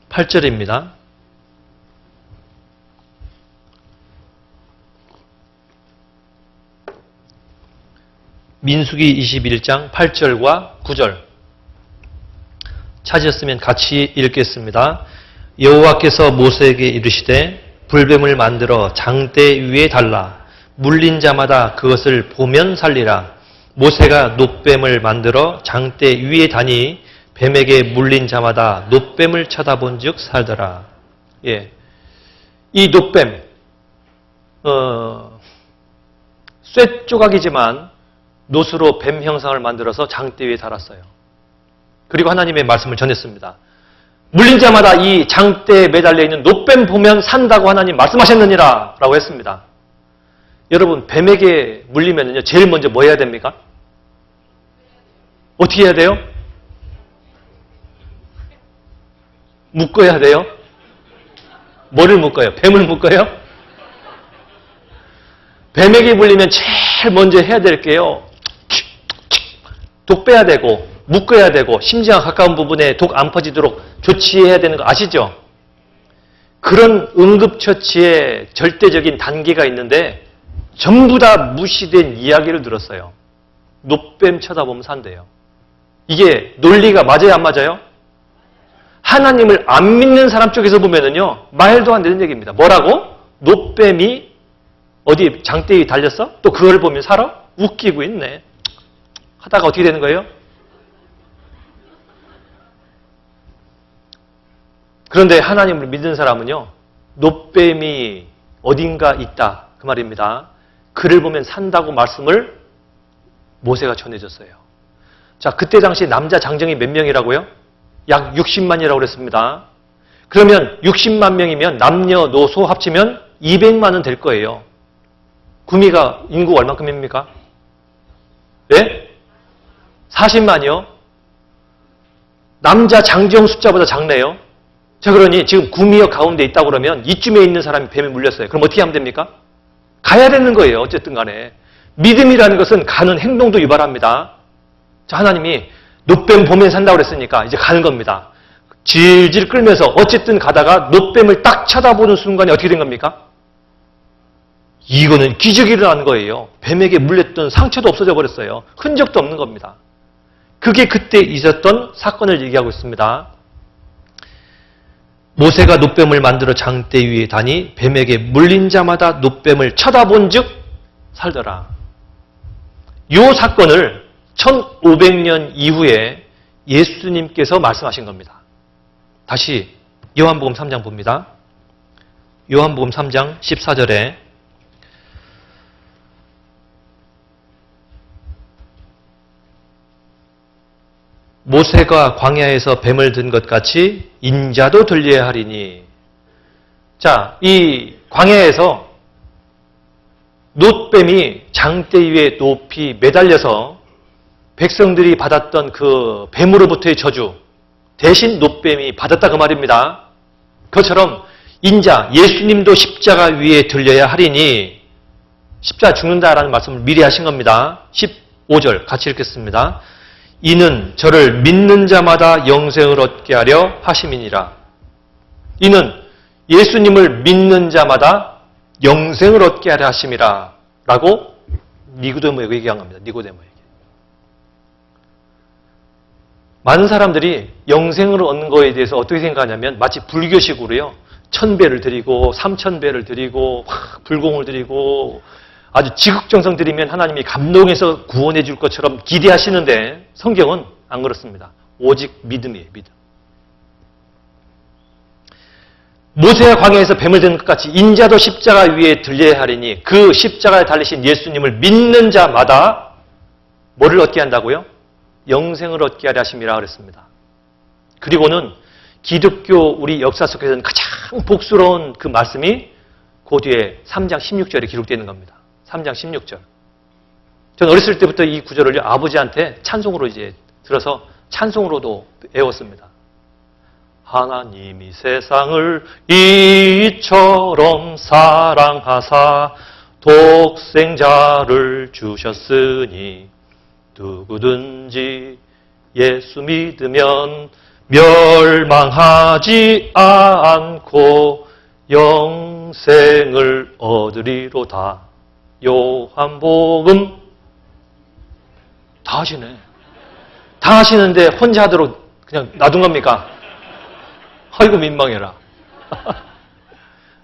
(8절입니다) 민수기 21장 8절과 9절 찾으셨으면 같이 읽겠습니다. 여호와께서 모세에게 이르시되 불뱀을 만들어 장대 위에 달라 물린 자마다 그것을 보면 살리라. 모세가 놋뱀을 만들어 장대 위에 다니 뱀에게 물린 자마다 놋뱀을 쳐다본즉 살더라. 예, 이 놋뱀 쇠 조각이지만 놋으로 뱀 형상을 만들어서 장대 위에 달았어요. 그리고 하나님의 말씀을 전했습니다. 물린 자마다 이 장대에 매달려 있는 놋뱀 보면 산다고 하나님 말씀하셨느니라 라고 했습니다. 여러분, 뱀에게 물리면요 제일 먼저 뭐 해야 됩니까? 어떻게 해야 돼요? 묶어야 돼요? 뭐를 묶어요? 뱀을 묶어요? 뱀에게 물리면 제일 먼저 해야 될 게요, 독 빼야 되고 묶어야 되고 심지어 가까운 부분에 독 안 퍼지도록 조치해야 되는 거 아시죠? 그런 응급처치의 절대적인 단계가 있는데 전부 다 무시된 이야기를 들었어요. 놋뱀 쳐다보면 산대요. 이게 논리가 맞아요, 안 맞아요? 하나님을 안 믿는 사람 쪽에서 보면은요, 말도 안 되는 얘기입니다. 뭐라고? 놋뱀이 어디 장대에 달렸어? 또 그걸 보면 살아? 웃기고 있네. 하다가 어떻게 되는 거예요? 그런데 하나님을 믿는 사람은요, 놋뱀이 어딘가 있다 그 말입니다. 그를 보면 산다고 말씀을 모세가 전해줬어요. 자, 그때 당시 남자 장정이 몇 명이라고요? 약 60만이라고 그랬습니다. 그러면 60만 명이면 남녀노소 합치면 200만은 될 거예요. 구미가 인구가 얼마큼입니까? 네? 40만이요? 남자 장정 숫자보다 작네요. 자, 그러니 지금 구미역 가운데 있다고 그러면 이쯤에 있는 사람이 뱀에 물렸어요. 그럼 어떻게 하면 됩니까? 가야 되는 거예요. 어쨌든 간에. 믿음이라는 것은 가는 행동도 유발합니다. 자, 하나님이 놋뱀 보면 산다고 그랬으니까 이제 가는 겁니다. 질질 끌면서 어쨌든 가다가 놋뱀을 딱 쳐다보는 순간에 어떻게 된 겁니까? 이거는 기적이 일어난 거예요. 뱀에게 물렸던 상처도 없어져 버렸어요. 흔적도 없는 겁니다. 그게 그때 있었던 사건을 얘기하고 있습니다. 모세가 놋뱀을 만들어 장대 위에 다니 뱀에게 물린 자마다 놋뱀을 쳐다본즉 살더라. 이 사건을 1500년 이후에 예수님께서 말씀하신 겁니다. 다시 요한복음 3장 봅니다. 요한복음 3장 14절에 모세가 광야에서 뱀을 든 것 같이 인자도 들려야 하리니. 자, 이 광야에서 놋뱀이 장대 위에 높이 매달려서 백성들이 받았던 그 뱀으로부터의 저주 대신 놋뱀이 받았다 그 말입니다. 그것처럼 인자 예수님도 십자가 위에 들려야 하리니 십자가 죽는다라는 말씀을 미리 하신 겁니다. 15절 같이 읽겠습니다. 이는 저를 믿는 자마다 영생을 얻게 하려 하심이니라. 이는 예수님을 믿는 자마다 영생을 얻게 하려 하심이라 라고 니고데모에게 얘기한 겁니다. 니고데모에게. 많은 사람들이 영생을 얻는 거에 대해서 어떻게 생각하냐면 마치 불교식으로요. 1000배를 드리고 3000배를 드리고 불공을 드리고 아주 지극정성 드리면 하나님이 감동해서 구원해 줄 것처럼 기대하시는데 성경은 안 그렇습니다. 오직 믿음이에요. 믿음. 모세가 광야에서 뱀을 드는 것 같이 인자도 십자가 위에 들려야 하리니 그 십자가에 달리신 예수님을 믿는 자마다 뭐를 얻게 한다고요? 영생을 얻게 하려 하심이라 그랬습니다. 그리고는 기독교 우리 역사 속에서는 가장 복스러운 그 말씀이 그 뒤에 3장 16절에 기록되어 있는 겁니다. 3장 16절. 저는 어렸을 때부터 이 구절을 아버지한테 찬송으로 이제 들어서 찬송으로도 외웠습니다. 하나님이 세상을 이처럼 사랑하사 독생자를 주셨으니 누구든지 예수 믿으면 멸망하지 않고 영생을 얻으리로다. 요한복음 다 하시네. 다 하시는데 혼자 하도록 그냥 놔둔 겁니까? 아이고 민망해라.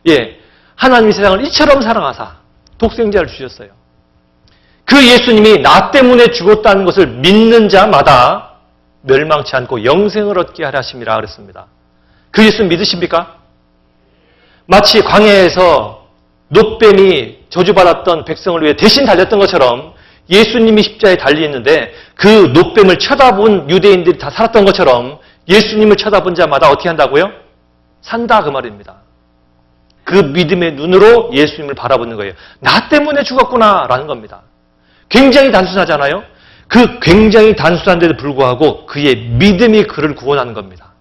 예, 하나님이 세상을 이처럼 사랑하사 독생자를 주셨어요. 그 예수님이 나 때문에 죽었다는 것을 믿는 자마다 멸망치 않고 영생을 얻게 하려 하심이라 그랬습니다. 그 예수 믿으십니까? 마치 광야에서 놋뱀이 저주받았던 백성을 위해 대신 달렸던 것처럼 예수님이 십자가에 달리있는데 그 놋뱀을 쳐다본 유대인들이 다 살았던 것처럼 예수님을 쳐다본 자마다 어떻게 한다고요? 산다 그 말입니다. 그 믿음의 눈으로 예수님을 바라보는 거예요. 나 때문에 죽었구나 라는 겁니다. 굉장히 단순하잖아요. 그 굉장히 단순한데도 불구하고 그의 믿음이 그를 구원하는 겁니다.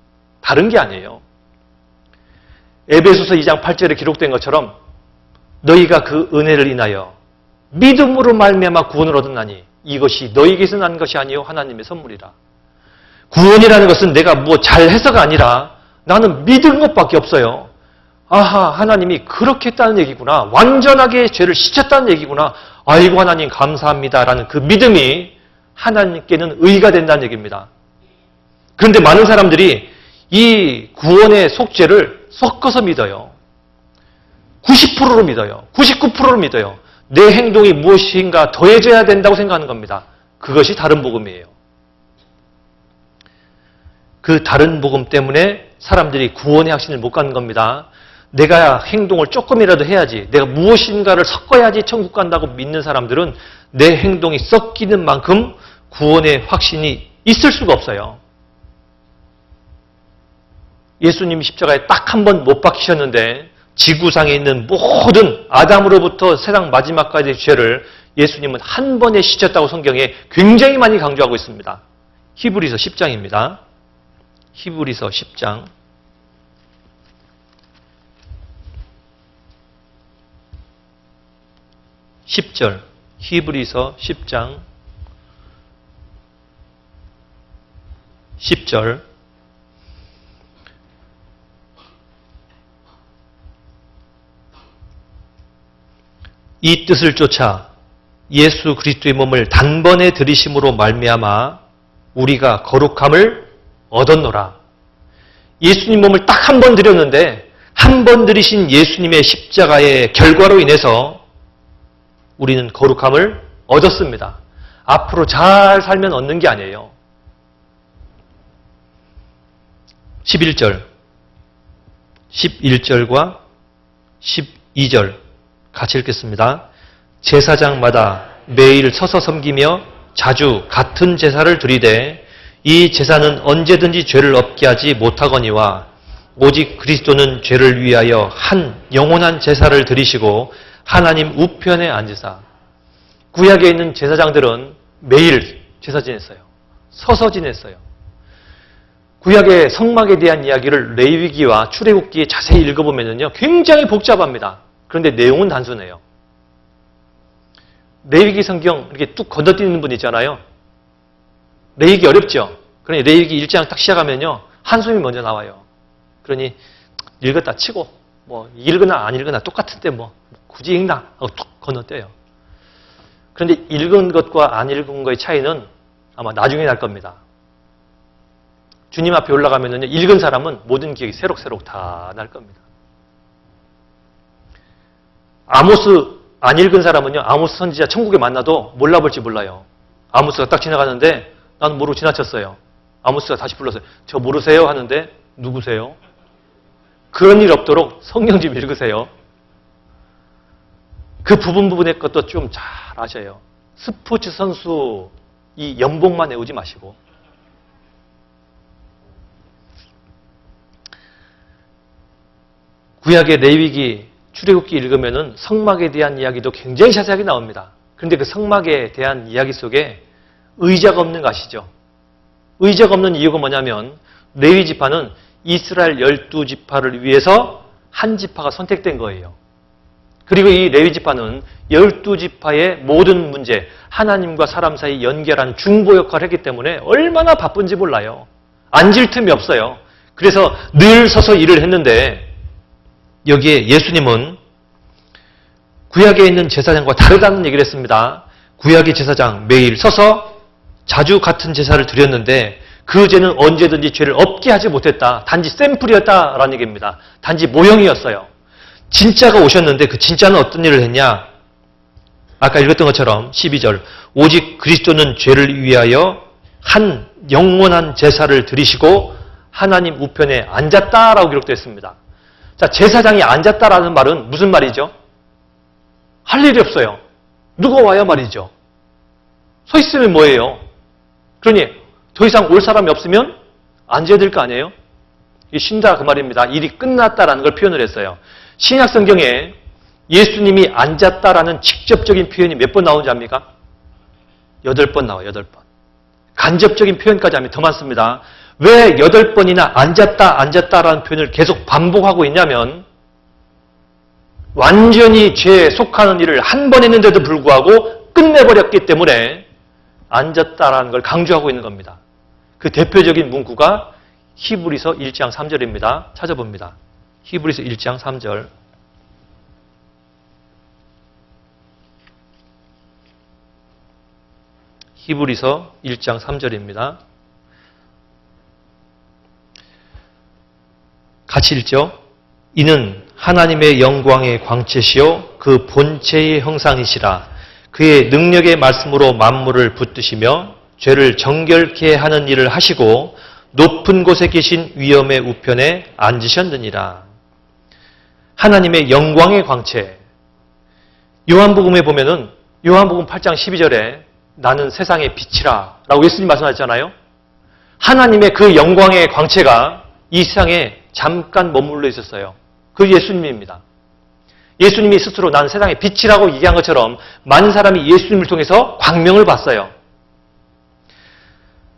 다른 게 아니에요. 에베소서 2장 8절에 기록된 것처럼 너희가 그 은혜를 인하여 믿음으로 말미암아 구원을 얻었나니 이것이 너희에게서 난 것이 아니요 하나님의 선물이라. 구원이라는 것은 내가 뭐 잘해서가 아니라 나는 믿은 것밖에 없어요. 아하, 하나님이 그렇게 했다는 얘기구나. 완전하게 죄를 씻었다는 얘기구나. 아이고 하나님 감사합니다라는 그 믿음이 하나님께는 의가 된다는 얘기입니다. 그런데 많은 사람들이 이 구원의 속죄를 섞어서 믿어요. 90%로 믿어요. 99%로 믿어요. 내 행동이 무엇인가 더해져야 된다고 생각하는 겁니다. 그것이 다른 복음이에요. 그 다른 복음 때문에 사람들이 구원의 확신을 못 갖는 겁니다. 내가 행동을 조금이라도 해야지, 내가 무엇인가를 섞어야지 천국 간다고 믿는 사람들은 내 행동이 섞이는 만큼 구원의 확신이 있을 수가 없어요. 예수님이 십자가에 딱 한 번 못 박히셨는데 지구상에 있는 모든 아담으로부터 세상 마지막까지의 죄를 예수님은 한 번에 씻었다고 성경에 굉장히 많이 강조하고 있습니다. 히브리서 10장입니다. 히브리서 10장 10절 히브리서 10장 10절 이 뜻을 쫓아 예수 그리스도의 몸을 단번에 들이심으로 말미암아 우리가 거룩함을 얻었노라. 예수님 몸을 딱 한 번 드렸는데 한 번 들이신 예수님의 십자가의 결과로 인해서 우리는 거룩함을 얻었습니다. 앞으로 잘 살면 얻는 게 아니에요. 11절, 11절과 12절 같이 읽겠습니다. 제사장마다 매일 서서 섬기며 자주 같은 제사를 드리되 이 제사는 언제든지 죄를 없게 하지 못하거니와 오직 그리스도는 죄를 위하여 한 영원한 제사를 드리시고 하나님 우편에 앉으사. 구약에 있는 제사장들은 매일 제사 지냈어요. 서서 지냈어요. 구약의 성막에 대한 이야기를 레위기와 출애굽기에 자세히 읽어보면요, 굉장히 복잡합니다. 그런데 내용은 단순해요. 레위기 성경 이렇게 뚝 건너뛰는 분 있잖아요. 레위기 어렵죠? 그러니 레위기 1장 딱 시작하면요, 한숨이 먼저 나와요. 그러니 읽었다 치고 뭐 읽으나 안 읽으나 똑같은데 뭐 굳이 읽나 하고 툭 건너뛰어요. 그런데 읽은 것과 안 읽은 것의 차이는 아마 나중에 날 겁니다. 주님 앞에 올라가면요, 읽은 사람은 모든 기억이 새록새록 다 날 겁니다. 아모스 안 읽은 사람은요, 아모스 선지자 천국에 만나도 몰라볼지 몰라요. 아모스가 딱 지나가는데 나는 모르고 지나쳤어요. 아모스가 다시 불렀어요. 저 모르세요? 하는데 누구세요? 그런 일 없도록 성경 좀 읽으세요. 그 부분의 것도 좀 잘 아셔요. 스포츠 선수 이 연봉만 외우지 마시고. 구약의 레위기, 출애굽기 읽으면은 성막에 대한 이야기도 굉장히 자세하게 나옵니다. 그런데 그 성막에 대한 이야기 속에 의자가 없는 거 아시죠? 의자가 없는 이유가 뭐냐면 레위 지파는 이스라엘 12지파를 위해서 한 지파가 선택된 거예요. 그리고 이 레위 지파는 12지파의 모든 문제, 하나님과 사람 사이 연결한 중보 역할을 했기 때문에 얼마나 바쁜지 몰라요. 앉을 틈이 없어요. 그래서 늘 서서 일을 했는데 여기에 예수님은 구약에 있는 제사장과 다르다는 얘기를 했습니다. 구약의 제사장 매일 서서 자주 같은 제사를 드렸는데 그 죄는 언제든지 죄를 없게 하지 못했다. 단지 샘플이었다라는 얘기입니다. 단지 모형이었어요. 진짜가 오셨는데 그 진짜는 어떤 일을 했냐? 아까 읽었던 것처럼 12절 오직 그리스도는 죄를 위하여 한 영원한 제사를 드리시고 하나님 우편에 앉았다라고 기록되어 있습니다. 자, 제사장이 앉았다라는 말은 무슨 말이죠? 할 일이 없어요. 누가 와야 말이죠. 서 있으면 뭐예요? 그러니 더 이상 올 사람이 없으면 앉아야 될 거 아니에요? 이게 쉰다 그 말입니다. 일이 끝났다라는 걸 표현을 했어요. 신약 성경에 예수님이 앉았다라는 직접적인 표현이 몇 번 나오는지 압니까? 8번 나와요. 8번. 간접적인 표현까지 하면 더 많습니다. 왜 8번이나 앉았다라는 표현을 계속 반복하고 있냐면 완전히 죄에 속하는 일을 한 번 했는데도 불구하고 끝내버렸기 때문에 앉았다라는 걸 강조하고 있는 겁니다. 그 대표적인 문구가 히브리서 1장 3절입니다. 찾아봅니다. 히브리서 1장 3절. 히브리서 1장 3절입니다. 같이 읽죠. 이는 하나님의 영광의 광채시요 그 본체의 형상이시라. 그의 능력의 말씀으로 만물을 붙드시며 죄를 정결케 하는 일을 하시고 높은 곳에 계신 위엄의 우편에 앉으셨느니라. 하나님의 영광의 광채. 요한복음에 보면은 요한복음 8장 12절에 나는 세상의 빛이라 라고 예수님 말씀하셨잖아요. 하나님의 그 영광의 광채가 이 세상에 잠깐 머물러 있었어요. 그 예수님입니다. 예수님이 스스로 나는 세상의 빛이라고 얘기한 것처럼 많은 사람이 예수님을 통해서 광명을 봤어요.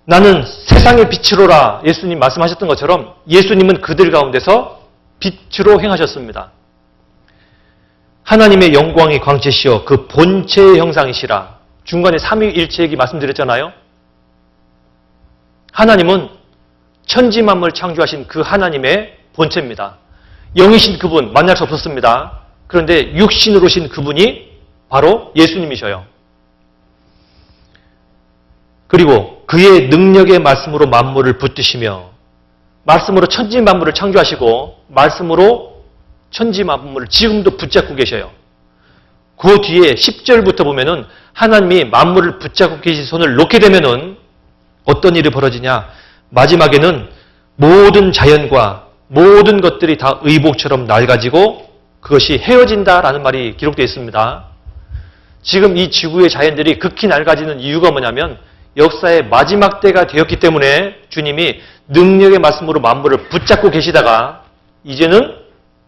나는 세상의 빛으로라 예수님 말씀하셨던 것처럼 예수님은 그들 가운데서 빛으로 행하셨습니다. 하나님의 영광의 광채시여 그 본체의 형상이시라. 중간에 삼위일체 얘기 말씀드렸잖아요. 하나님은 천지만물 창조하신 그 하나님의 본체입니다. 영이신 그분 만날 수 없었습니다. 그런데 육신으로 오신 그분이 바로 예수님이셔요. 그리고 그의 능력의 말씀으로 만물을 붙드시며 말씀으로 천지만물을 창조하시고 말씀으로 천지만물을 지금도 붙잡고 계셔요. 그 뒤에 10절부터 보면은 하나님이 만물을 붙잡고 계신 손을 놓게 되면은 어떤 일이 벌어지냐? 마지막에는 모든 자연과 모든 것들이 다 의복처럼 낡아지고 그것이 헤어진다라는 말이 기록되어 있습니다. 지금 이 지구의 자연들이 극히 낡아지는 이유가 뭐냐면 역사의 마지막 때가 되었기 때문에 주님이 능력의 말씀으로 만물을 붙잡고 계시다가 이제는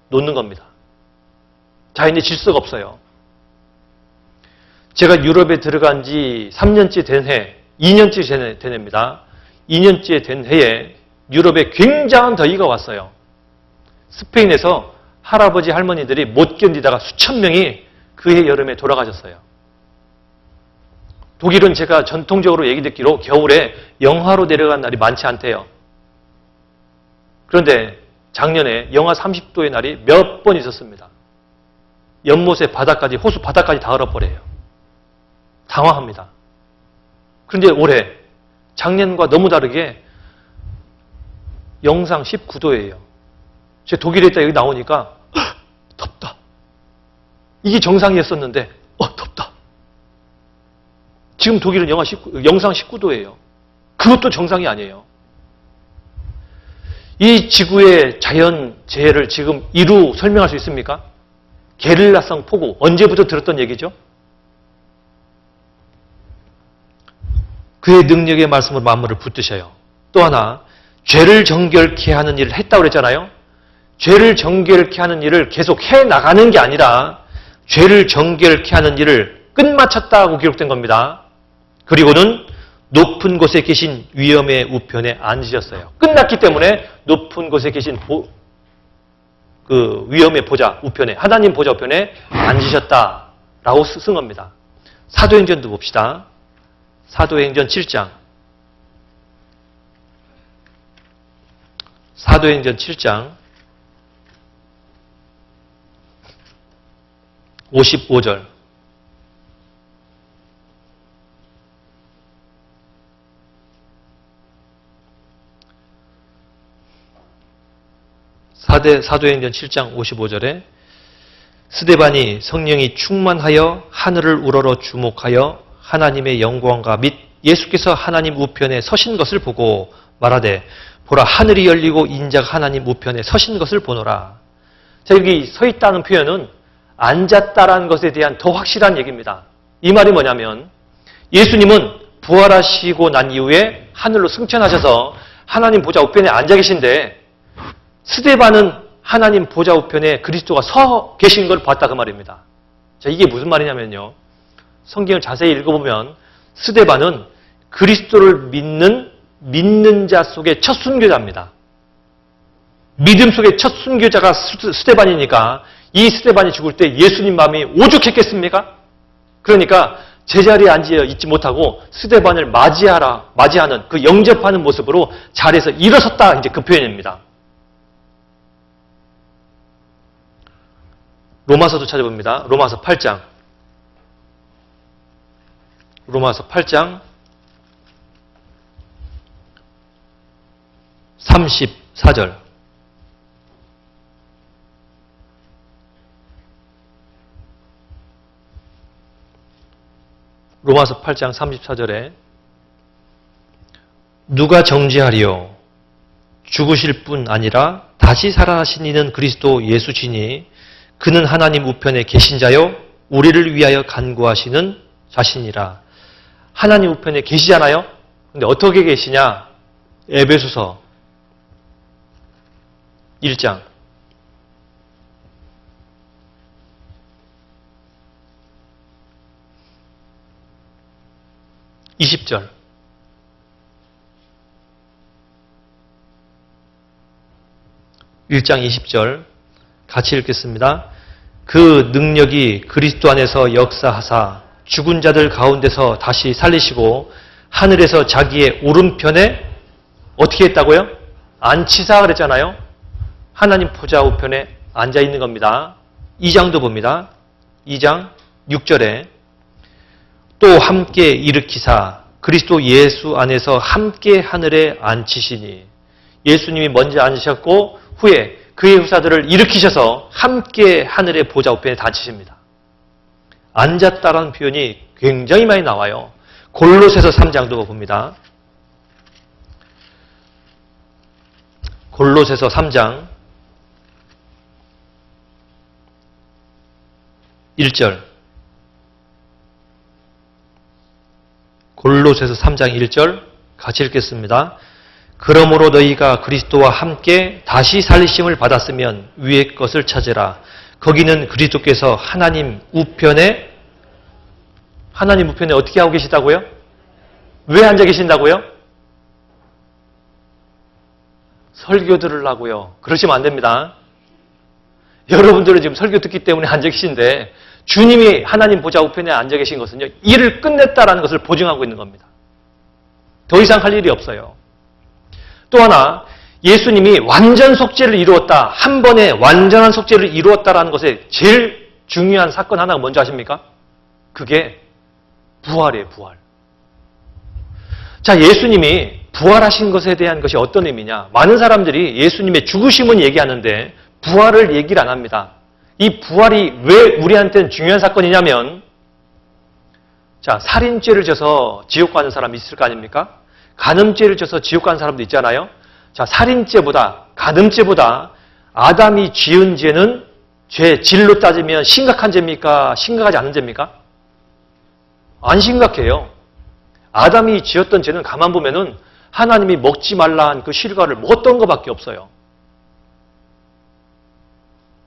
놓는 겁니다. 자연의 질서가 없어요. 제가 유럽에 들어간 지 3년째 된 해, 2년째 된 해입니다. 2년째 된 해에 유럽에 굉장한 더위가 왔어요. 스페인에서 할아버지 할머니들이 못 견디다가 수천 명이 그해 여름에 돌아가셨어요. 독일은 제가 전통적으로 얘기 듣기로 겨울에 영하로 내려간 날이 많지 않대요. 그런데 작년에 영하 30도의 날이 몇 번 있었습니다. 연못의 바닥까지, 호수 바닥까지 다 얼어버려요. 당황합니다. 그런데 올해 작년과 너무 다르게 영상 19도예요. 제가 독일에 있다 여기 나오니까 덥다. 이게 정상이었었는데 덥다. 지금 독일은 영상 19도예요. 그것도 정상이 아니에요. 이 지구의 자연재해를 지금 이루 설명할 수 있습니까? 게릴라성 폭우, 언제부터 들었던 얘기죠? 그의 능력의 말씀으로 만물을 붙드셔요. 또 하나, 죄를 정결케 하는 일을 했다고 그랬잖아요. 죄를 정결케 하는 일을 계속 해나가는 게 아니라 죄를 정결케 하는 일을 끝마쳤다고 기록된 겁니다. 그리고는 높은 곳에 계신 위엄의 우편에 앉으셨어요. 끝났기 때문에 높은 곳에 계신 그 위엄의 보좌 우편에, 하나님 보좌 우편에 앉으셨다라고 쓴 겁니다. 사도행전도 봅시다. 사도행전 7장. 사도행전 7장 55절. 사도행전 7장 55절에 스데반이 성령이 충만하여 하늘을 우러러 주목하여 하나님의 영광과 및 예수께서 하나님 우편에 서신 것을 보고 말하되 보라 하늘이 열리고 인자가 하나님 우편에 서신 것을 보노라. 자, 여기 서 있다는 표현은 앉았다라는 것에 대한 더 확실한 얘기입니다. 이 말이 뭐냐면 예수님은 부활하시고 난 이후에 하늘로 승천하셔서 하나님 보좌 우편에 앉아 계신데 스데반은 하나님 보좌 우편에 그리스도가 서 계신 걸 봤다 그 말입니다. 자, 이게 무슨 말이냐면요. 성경을 자세히 읽어보면 스데반은 그리스도를 믿는 자 속의 첫 순교자입니다. 믿음 속의 첫 순교자가 스데반이니까 이 스데반이 죽을 때 예수님 마음이 오죽했겠습니까? 그러니까 제자리에 앉아 있지 못하고 스데반을 맞이하는 그 영접하는 모습으로 자리에서 일어섰다 이제 그 표현입니다. 로마서도 찾아봅니다. 로마서 8장. 로마서 8장 34절. 로마서 8장 34절에 누가 정죄하리요? 죽으실 뿐 아니라 다시 살아나신 이는 그리스도 예수시니 그는 하나님 우편에 계신 자요 우리를 위하여 간구하시는 자신이라. 하나님 우편에 계시잖아요. 근데 어떻게 계시냐? 에베소서 1장 20절. (1장 20절) 같이 읽겠습니다. 그 능력이 그리스도 안에서 역사하사 죽은 자들 가운데서 다시 살리시고 하늘에서 자기의 오른편에 어떻게 했다고요? 앉히사 그랬잖아요. 하나님 보좌 우편에 앉아 있는 겁니다. 2장도 봅니다. 2장 6절에 또 함께 일으키사 그리스도 예수 안에서 함께 하늘에 앉히시니. 예수님이 먼저 앉으셨고 후에 그의 후사들을 일으키셔서 함께 하늘의 보좌 우편에 앉히십니다. 앉았다라는 표현이 굉장히 많이 나와요. 골로새서 3장도 봅니다. 골로새서 3장 1절. 골로새서 3장 1절 같이 읽겠습니다. 그러므로 너희가 그리스도와 함께 다시 살리심을 받았으면 위의 것을 찾으라. 거기는 그리스도께서 하나님 우편에 어떻게 하고 계시다고요? 왜 앉아 계신다고요? 설교 들으려고요. 그러시면 안 됩니다. 여러분들은 지금 설교 듣기 때문에 앉아 계신데 주님이 하나님 보좌 우편에 앉아 계신 것은요. 일을 끝냈다라는 것을 보증하고 있는 겁니다. 더 이상 할 일이 없어요. 또 하나 예수님이 완전 속죄를 이루었다. 한 번에 완전한 속죄를 이루었다라는 것에 제일 중요한 사건 하나가 뭔지 아십니까? 그게 부활이에요. 부활. 자, 예수님이 부활하신 것에 대한 것이 어떤 의미냐? 많은 사람들이 예수님의 죽으심은 얘기하는데 부활을 얘기를 안 합니다. 이 부활이 왜 우리한테는 중요한 사건이냐면, 자, 살인죄를 져서 지옥 가는 사람이 있을 거 아닙니까? 간음죄를 져서 지옥 가는 사람도 있잖아요. 자, 살인죄보다, 간음죄보다 아담이 지은 죄는 죄 질로 따지면 심각한 죄입니까? 심각하지 않은 죄입니까? 안 심각해요. 아담이 지었던 죄는 가만 보면은 하나님이 먹지 말라 한 그 실과를 먹었던 것밖에 없어요.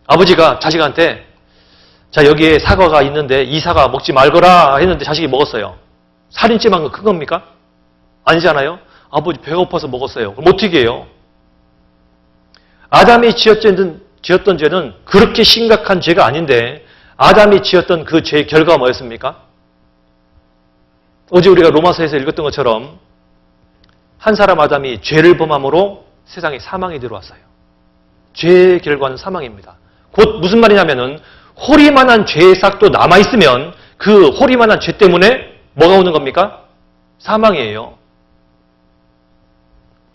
아버지가 자식한테 자, 여기에 사과가 있는데 이 사과 먹지 말거라 했는데 자식이 먹었어요. 살인죄만큼 큰 겁니까? 아니잖아요. 아버지 배고파서 먹었어요. 그럼 어떻게 해요? 아담이 지었던 죄는 그렇게 심각한 죄가 아닌데 아담이 지었던 그 죄의 결과가 뭐였습니까? 어제 우리가 로마서에서 읽었던 것처럼 한 사람 아담이 죄를 범함으로 세상에 사망이 들어왔어요. 죄의 결과는 사망입니다. 곧 무슨 말이냐면은 호리만한 죄의 싹도 남아있으면 그 호리만한 죄 때문에 뭐가 오는 겁니까? 사망이에요.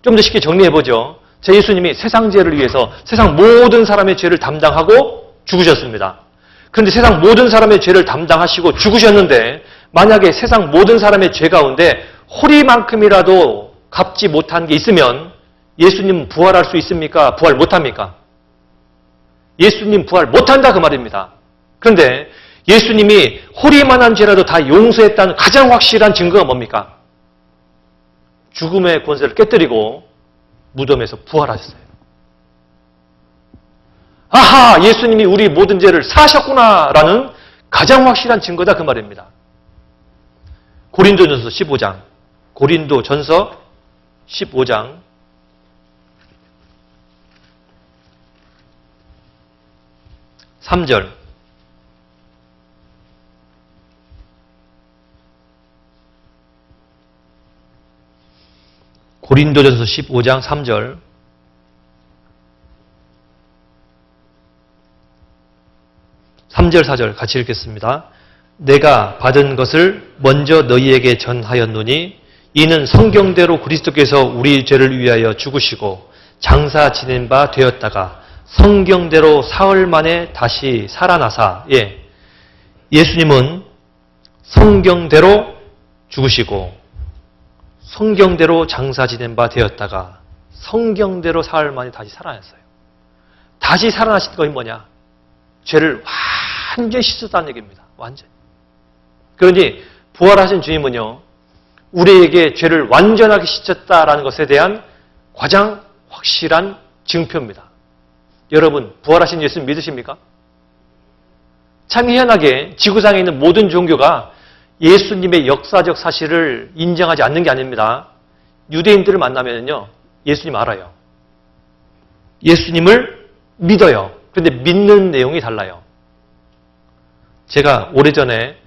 좀 더 쉽게 정리해보죠. 제 예수님이 세상 죄를 위해서 세상 모든 사람의 죄를 담당하고 죽으셨습니다. 그런데 세상 모든 사람의 죄를 담당하시고 죽으셨는데 만약에 세상 모든 사람의 죄 가운데 호리만큼이라도 갚지 못한 게 있으면 예수님 부활할 수 있습니까? 부활 못합니까? 예수님 부활 못한다 그 말입니다. 그런데 예수님이 호리만한 죄라도 다 용서했다는 가장 확실한 증거가 뭡니까? 죽음의 권세를 깨뜨리고 무덤에서 부활하셨어요. 아하, 예수님이 우리 모든 죄를 사하셨구나라는 가장 확실한 증거다 그 말입니다. 고린도전서 15장, 고린도전서 15장 3절. 고린도전서 15장 3절. (3절) (4절) 같이 읽겠습니다. 내가 받은 것을 먼저 너희에게 전하였노니 이는 성경대로 그리스도께서 우리 죄를 위하여 죽으시고 장사 지낸 바 되었다가 성경대로 사흘 만에 다시 살아나사. 예수님은 성경대로 죽으시고 성경대로 장사 지낸 바 되었다가 성경대로 사흘 만에 다시 살아났어요. 다시 살아나신 것이 뭐냐? 죄를 완전히 씻었다는 얘기입니다. 완전히. 그러니 부활하신 주님은요, 우리에게 죄를 완전하게 씻었다라는 것에 대한 가장 확실한 증표입니다. 여러분, 부활하신 예수님 믿으십니까? 참 희한하게 지구상에 있는 모든 종교가 예수님의 역사적 사실을 인정하지 않는 게 아닙니다. 유대인들을 만나면요, 예수님 알아요. 예수님을 믿어요. 그런데 믿는 내용이 달라요. 제가 오래전에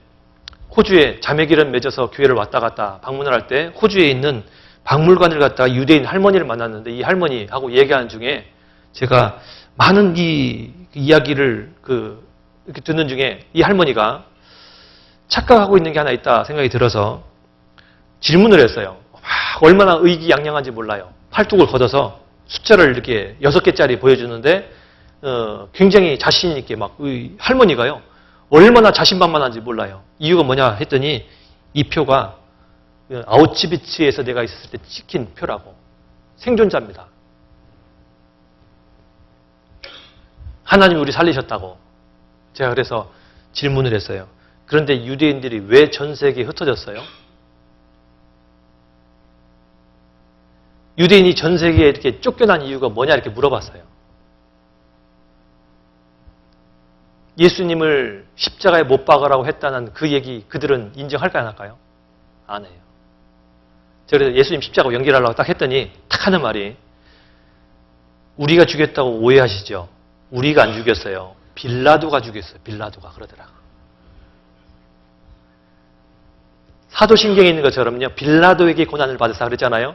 호주에 자매기를 맺어서 교회를 왔다 갔다 방문을 할 때 호주에 있는 박물관을 갔다가 유대인 할머니를 만났는데 이 할머니하고 얘기하는 중에 제가 많은 이 이야기를 이렇게 듣는 중에 이 할머니가 착각하고 있는 게 하나 있다 생각이 들어서 질문을 했어요. 얼마나 의기양양한지 몰라요. 팔뚝을 걷어서 숫자를 이렇게 6개짜리 보여주는데 굉장히 자신 있게 막 할머니가요. 얼마나 자신만만한지 몰라요. 이유가 뭐냐 했더니 이 표가 아우츠비츠에서 내가 있었을 때 찍힌 표라고. 생존자입니다. 하나님이 우리 살리셨다고. 제가 그래서 질문을 했어요. 그런데 유대인들이 왜 전 세계에 흩어졌어요? 유대인이 전 세계에 이렇게 쫓겨난 이유가 뭐냐 이렇게 물어봤어요. 예수님을 십자가에 못 박으라고 했다는 그 얘기 그들은 인정할까요, 안 할까요? 안 해요. 그래서 예수님 십자가 연결하려고 딱 했더니 탁 하는 말이 우리가 죽였다고 오해하시죠? 우리가 안 죽였어요. 빌라도가 죽였어요. 빌라도가 그러더라. 사도신경에 있는 것처럼요. 빌라도에게 고난을 받으사 그랬잖아요.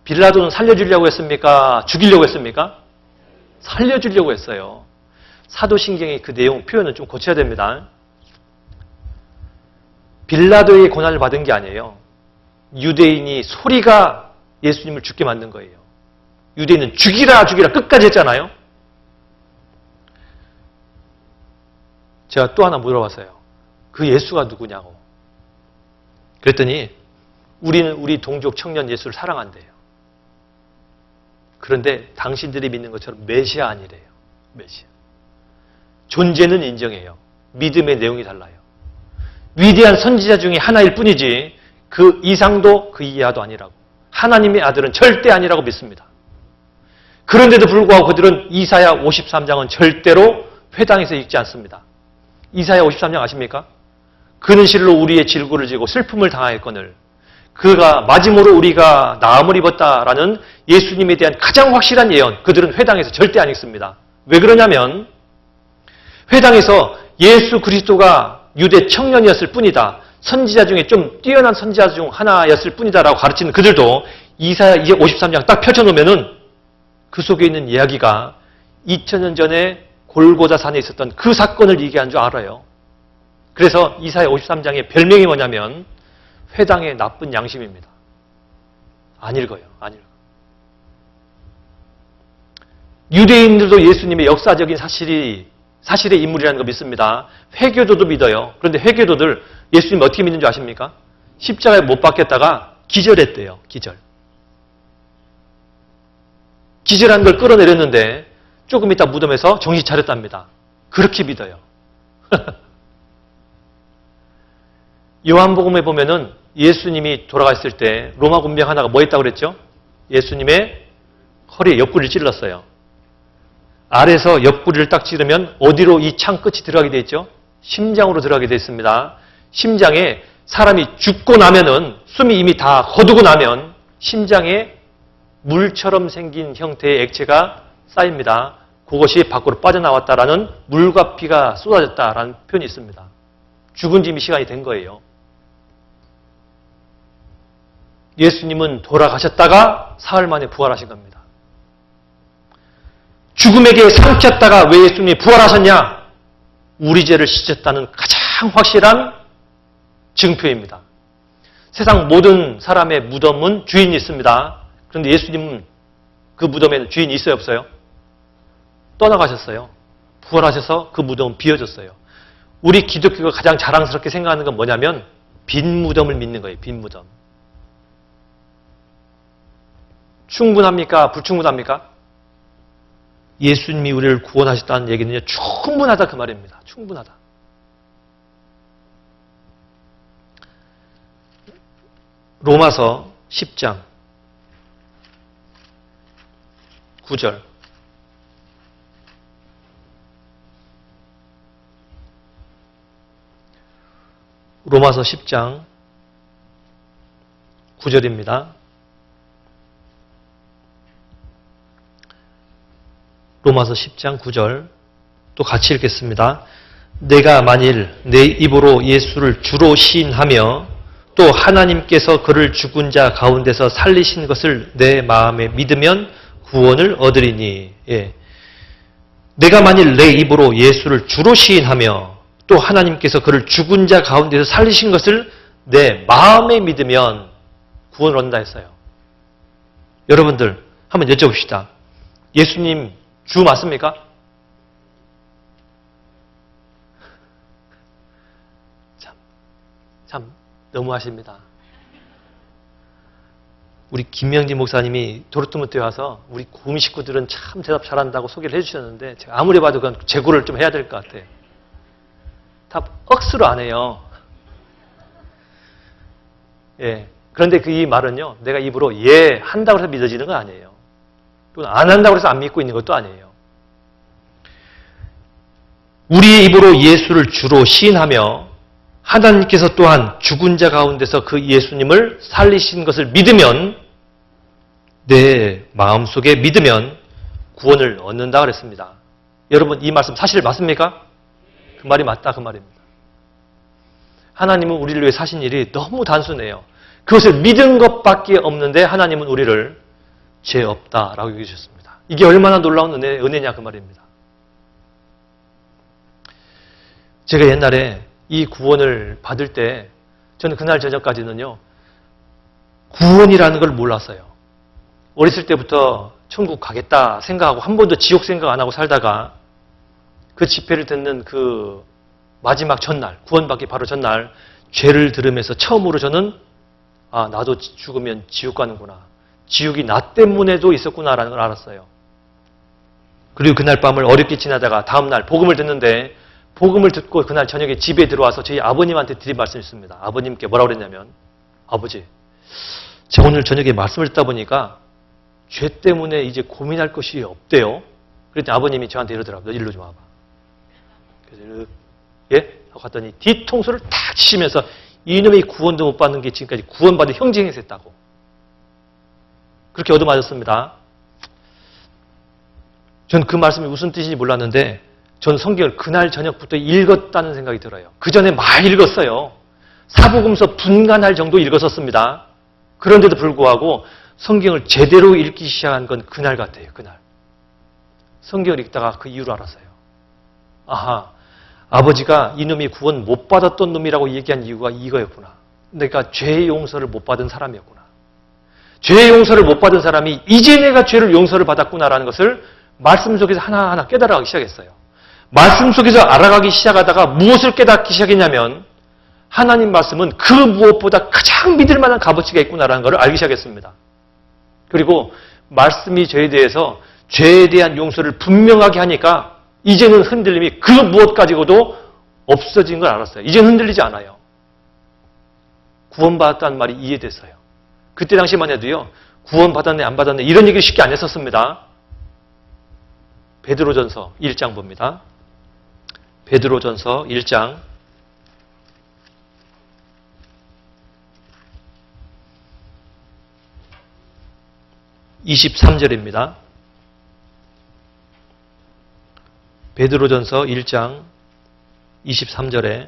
빌라도는 살려주려고 했습니까? 죽이려고 했습니까? 살려주려고 했어요. 사도신경의 그 내용, 표현은 좀 고쳐야 됩니다. 빌라도에게 고난을 받은 게 아니에요. 유대인이 소리가 예수님을 죽게 만든 거예요. 유대인은 죽이라 죽이라 끝까지 했잖아요. 제가 또 하나 물어봤어요. 그 예수가 누구냐고. 그랬더니 우리는 우리 동족 청년 예수를 사랑한대요. 그런데 당신들이 믿는 것처럼 메시아 아니래요. 메시아. 존재는 인정해요. 믿음의 내용이 달라요. 위대한 선지자 중에 하나일 뿐이지 그 이상도 그 이하도 아니라고. 하나님의 아들은 절대 아니라고 믿습니다. 그런데도 불구하고 그들은 이사야 53장은 절대로 회당에서 읽지 않습니다. 이사야 53장 아십니까? 그는 실로 우리의 질고를 지고 슬픔을 당하였거늘 그가 맞음으로 우리가 나음을 입었다라는 예수님에 대한 가장 확실한 예언 그들은 회당에서 절대 안 읽습니다. 왜 그러냐면 회당에서 예수 그리스도가 유대 청년이었을 뿐이다. 선지자 중에 좀 뛰어난 선지자 중 하나였을 뿐이다라고 가르치는 그들도 이사야 53장 딱 펼쳐놓으면은 그 속에 있는 이야기가 2000년 전에 골고다 산에 있었던 그 사건을 얘기한 줄 알아요. 그래서 이사야 53장의 별명이 뭐냐면 회당의 나쁜 양심입니다. 안 읽어요. 안 읽어요. 유대인들도 예수님의 역사적인 사실의 인물이라는 거 믿습니다. 회교도도 믿어요. 그런데 회교도들 예수님 어떻게 믿는 줄 아십니까? 십자가에 못 박혔다가 기절했대요. 기절. 기절한 걸 끌어내렸는데 조금 있다 무덤에서 정신 차렸답니다. 그렇게 믿어요. 요한복음에 보면은 예수님이 돌아갔을 때 로마 군병 하나가 뭐 했다고 그랬죠? 예수님의 허리에 옆구리를 찔렀어요. 아래서 옆구리를 딱 찌르면 어디로 이 창 끝이 들어가게 돼 있죠? 심장으로 들어가게 돼 있습니다. 심장에 사람이 죽고 나면은 숨이 이미 다 거두고 나면 심장에 물처럼 생긴 형태의 액체가 쌓입니다. 그것이 밖으로 빠져나왔다라는 물과 피가 쏟아졌다라는 표현이 있습니다. 죽은 지 이미 시간이 된 거예요. 예수님은 돌아가셨다가 사흘 만에 부활하신 겁니다. 죽음에게 삼켰다가 왜 예수님이 부활하셨냐? 우리 죄를 씻었다는 가장 확실한 증표입니다. 세상 모든 사람의 무덤은 주인이 있습니다. 그런데 예수님은 그 무덤에는 주인이 있어요, 없어요? 떠나가셨어요. 부활하셔서 그 무덤은 비어졌어요. 우리 기독교가 가장 자랑스럽게 생각하는 건 뭐냐면 빈 무덤을 믿는 거예요. 빈 무덤. 충분합니까? 불충분합니까? 예수님이 우리를 구원하셨다는 얘기는요. 충분하다 그 말입니다. 충분하다. 로마서 10장 9절 로마서 10장 9절입니다. 로마서 10장 9절 또 같이 읽겠습니다. 내가 만일 내 입으로 예수를 주로 시인하며 또 하나님께서 그를 죽은 자 가운데서 살리신 것을 내 마음에 믿으면 구원을 얻으리니. 예. 내가 만일 내 입으로 예수를 주로 시인하며 또 하나님께서 그를 죽은 자 가운데서 살리신 것을 내 마음에 믿으면 구원을 얻는다 했어요. 여러분들 한번 여쭤봅시다. 예수님 주 맞습니까? 참 너무하십니다. 우리 김명진 목사님이 도르트문트에 와서 우리 구미 식구들은 참 대답 잘한다고 소개를 해주셨는데 제가 아무리 봐도 그건 재고를 좀 해야 될 것 같아요. 다 억수로 안 해요. 예, 그런데 그 이 말은요, 내가 입으로 예, 한다고 해서 믿어지는 건 아니에요. 또는 안 한다고 해서 안 믿고 있는 것도 아니에요. 우리의 입으로 예수를 주로 시인하며 하나님께서 또한 죽은 자 가운데서 그 예수님을 살리신 것을 믿으면, 내 마음속에 믿으면 구원을 얻는다 그랬습니다. 여러분, 이 말씀 사실 맞습니까? 그 말이 맞다, 그 말입니다. 하나님은 우리를 위해 사신 일이 너무 단순해요. 그것을 믿은 것밖에 없는데 하나님은 우리를 죄 없다라고 얘기하셨습니다. 이게 얼마나 놀라운 은혜냐 그 말입니다. 제가 옛날에 이 구원을 받을 때 저는 그날 저녁까지는요, 구원이라는 걸 몰랐어요. 어렸을 때부터 천국 가겠다 생각하고 한 번도 지옥 생각 안 하고 살다가 그 집회를 듣는 그 마지막 전날, 구원받기 바로 전날 죄를 들으면서 처음으로 저는 나도 죽으면 지옥 가는구나. 지옥이 나 때문에도 있었구나라는 걸 알았어요. 그리고 그날 밤을 어렵게 지나다가 다음날 복음을 듣는데, 복음을 듣고 그날 저녁에 집에 들어와서 저희 아버님한테 드린 말씀이 있습니다. 아버님께 뭐라고 그랬냐면, 아버지, 제가 오늘 저녁에 말씀을 듣다 보니까 죄 때문에 이제 고민할 것이 없대요. 그랬더니 아버님이 저한테 이러더라고요. 너 일로 좀 와봐. 그래서 예? 하고 갔더니 뒤통수를 탁 치시면서 이놈이 구원도 못 받는 게 지금까지 구원받은 형제행위를 했다고. 그렇게 얻어맞았습니다. 전 그 말씀이 무슨 뜻인지 몰랐는데 전 성경을 그날 저녁부터 읽었다는 생각이 들어요. 그 전에 많이 읽었어요. 사복음서 분간할 정도 읽었었습니다. 그런데도 불구하고 성경을 제대로 읽기 시작한 건 그날 같아요. 그날. 성경을 읽다가 그 이유를 알았어요. 아하, 아버지가 이놈이 구원 못 받았던 놈이라고 얘기한 이유가 이거였구나. 내가 죄의 용서를 못 받은 사람이었구나. 죄의 용서를 못 받은 사람이 이제 내가 죄를 용서를 받았구나라는 것을 말씀 속에서 하나하나 깨달아가기 시작했어요. 말씀 속에서 알아가기 시작하다가 무엇을 깨닫기 시작했냐면, 하나님 말씀은 그 무엇보다 가장 믿을 만한 값어치가 있구나라는 것을 알기 시작했습니다. 그리고 말씀이 저에 대해서 죄에 대한 용서를 분명하게 하니까 이제는 흔들림이 그 무엇 가지고도 없어진 걸 알았어요. 이제는 흔들리지 않아요. 구원받았다는 말이 이해됐어요. 그때 당시만 해도요, 구원받았네 안 받았네 이런 얘기를 쉽게 안 했었습니다. 베드로전서 1장 봅니다. 베드로전서 1장 23절입니다. 베드로전서 1장 23절에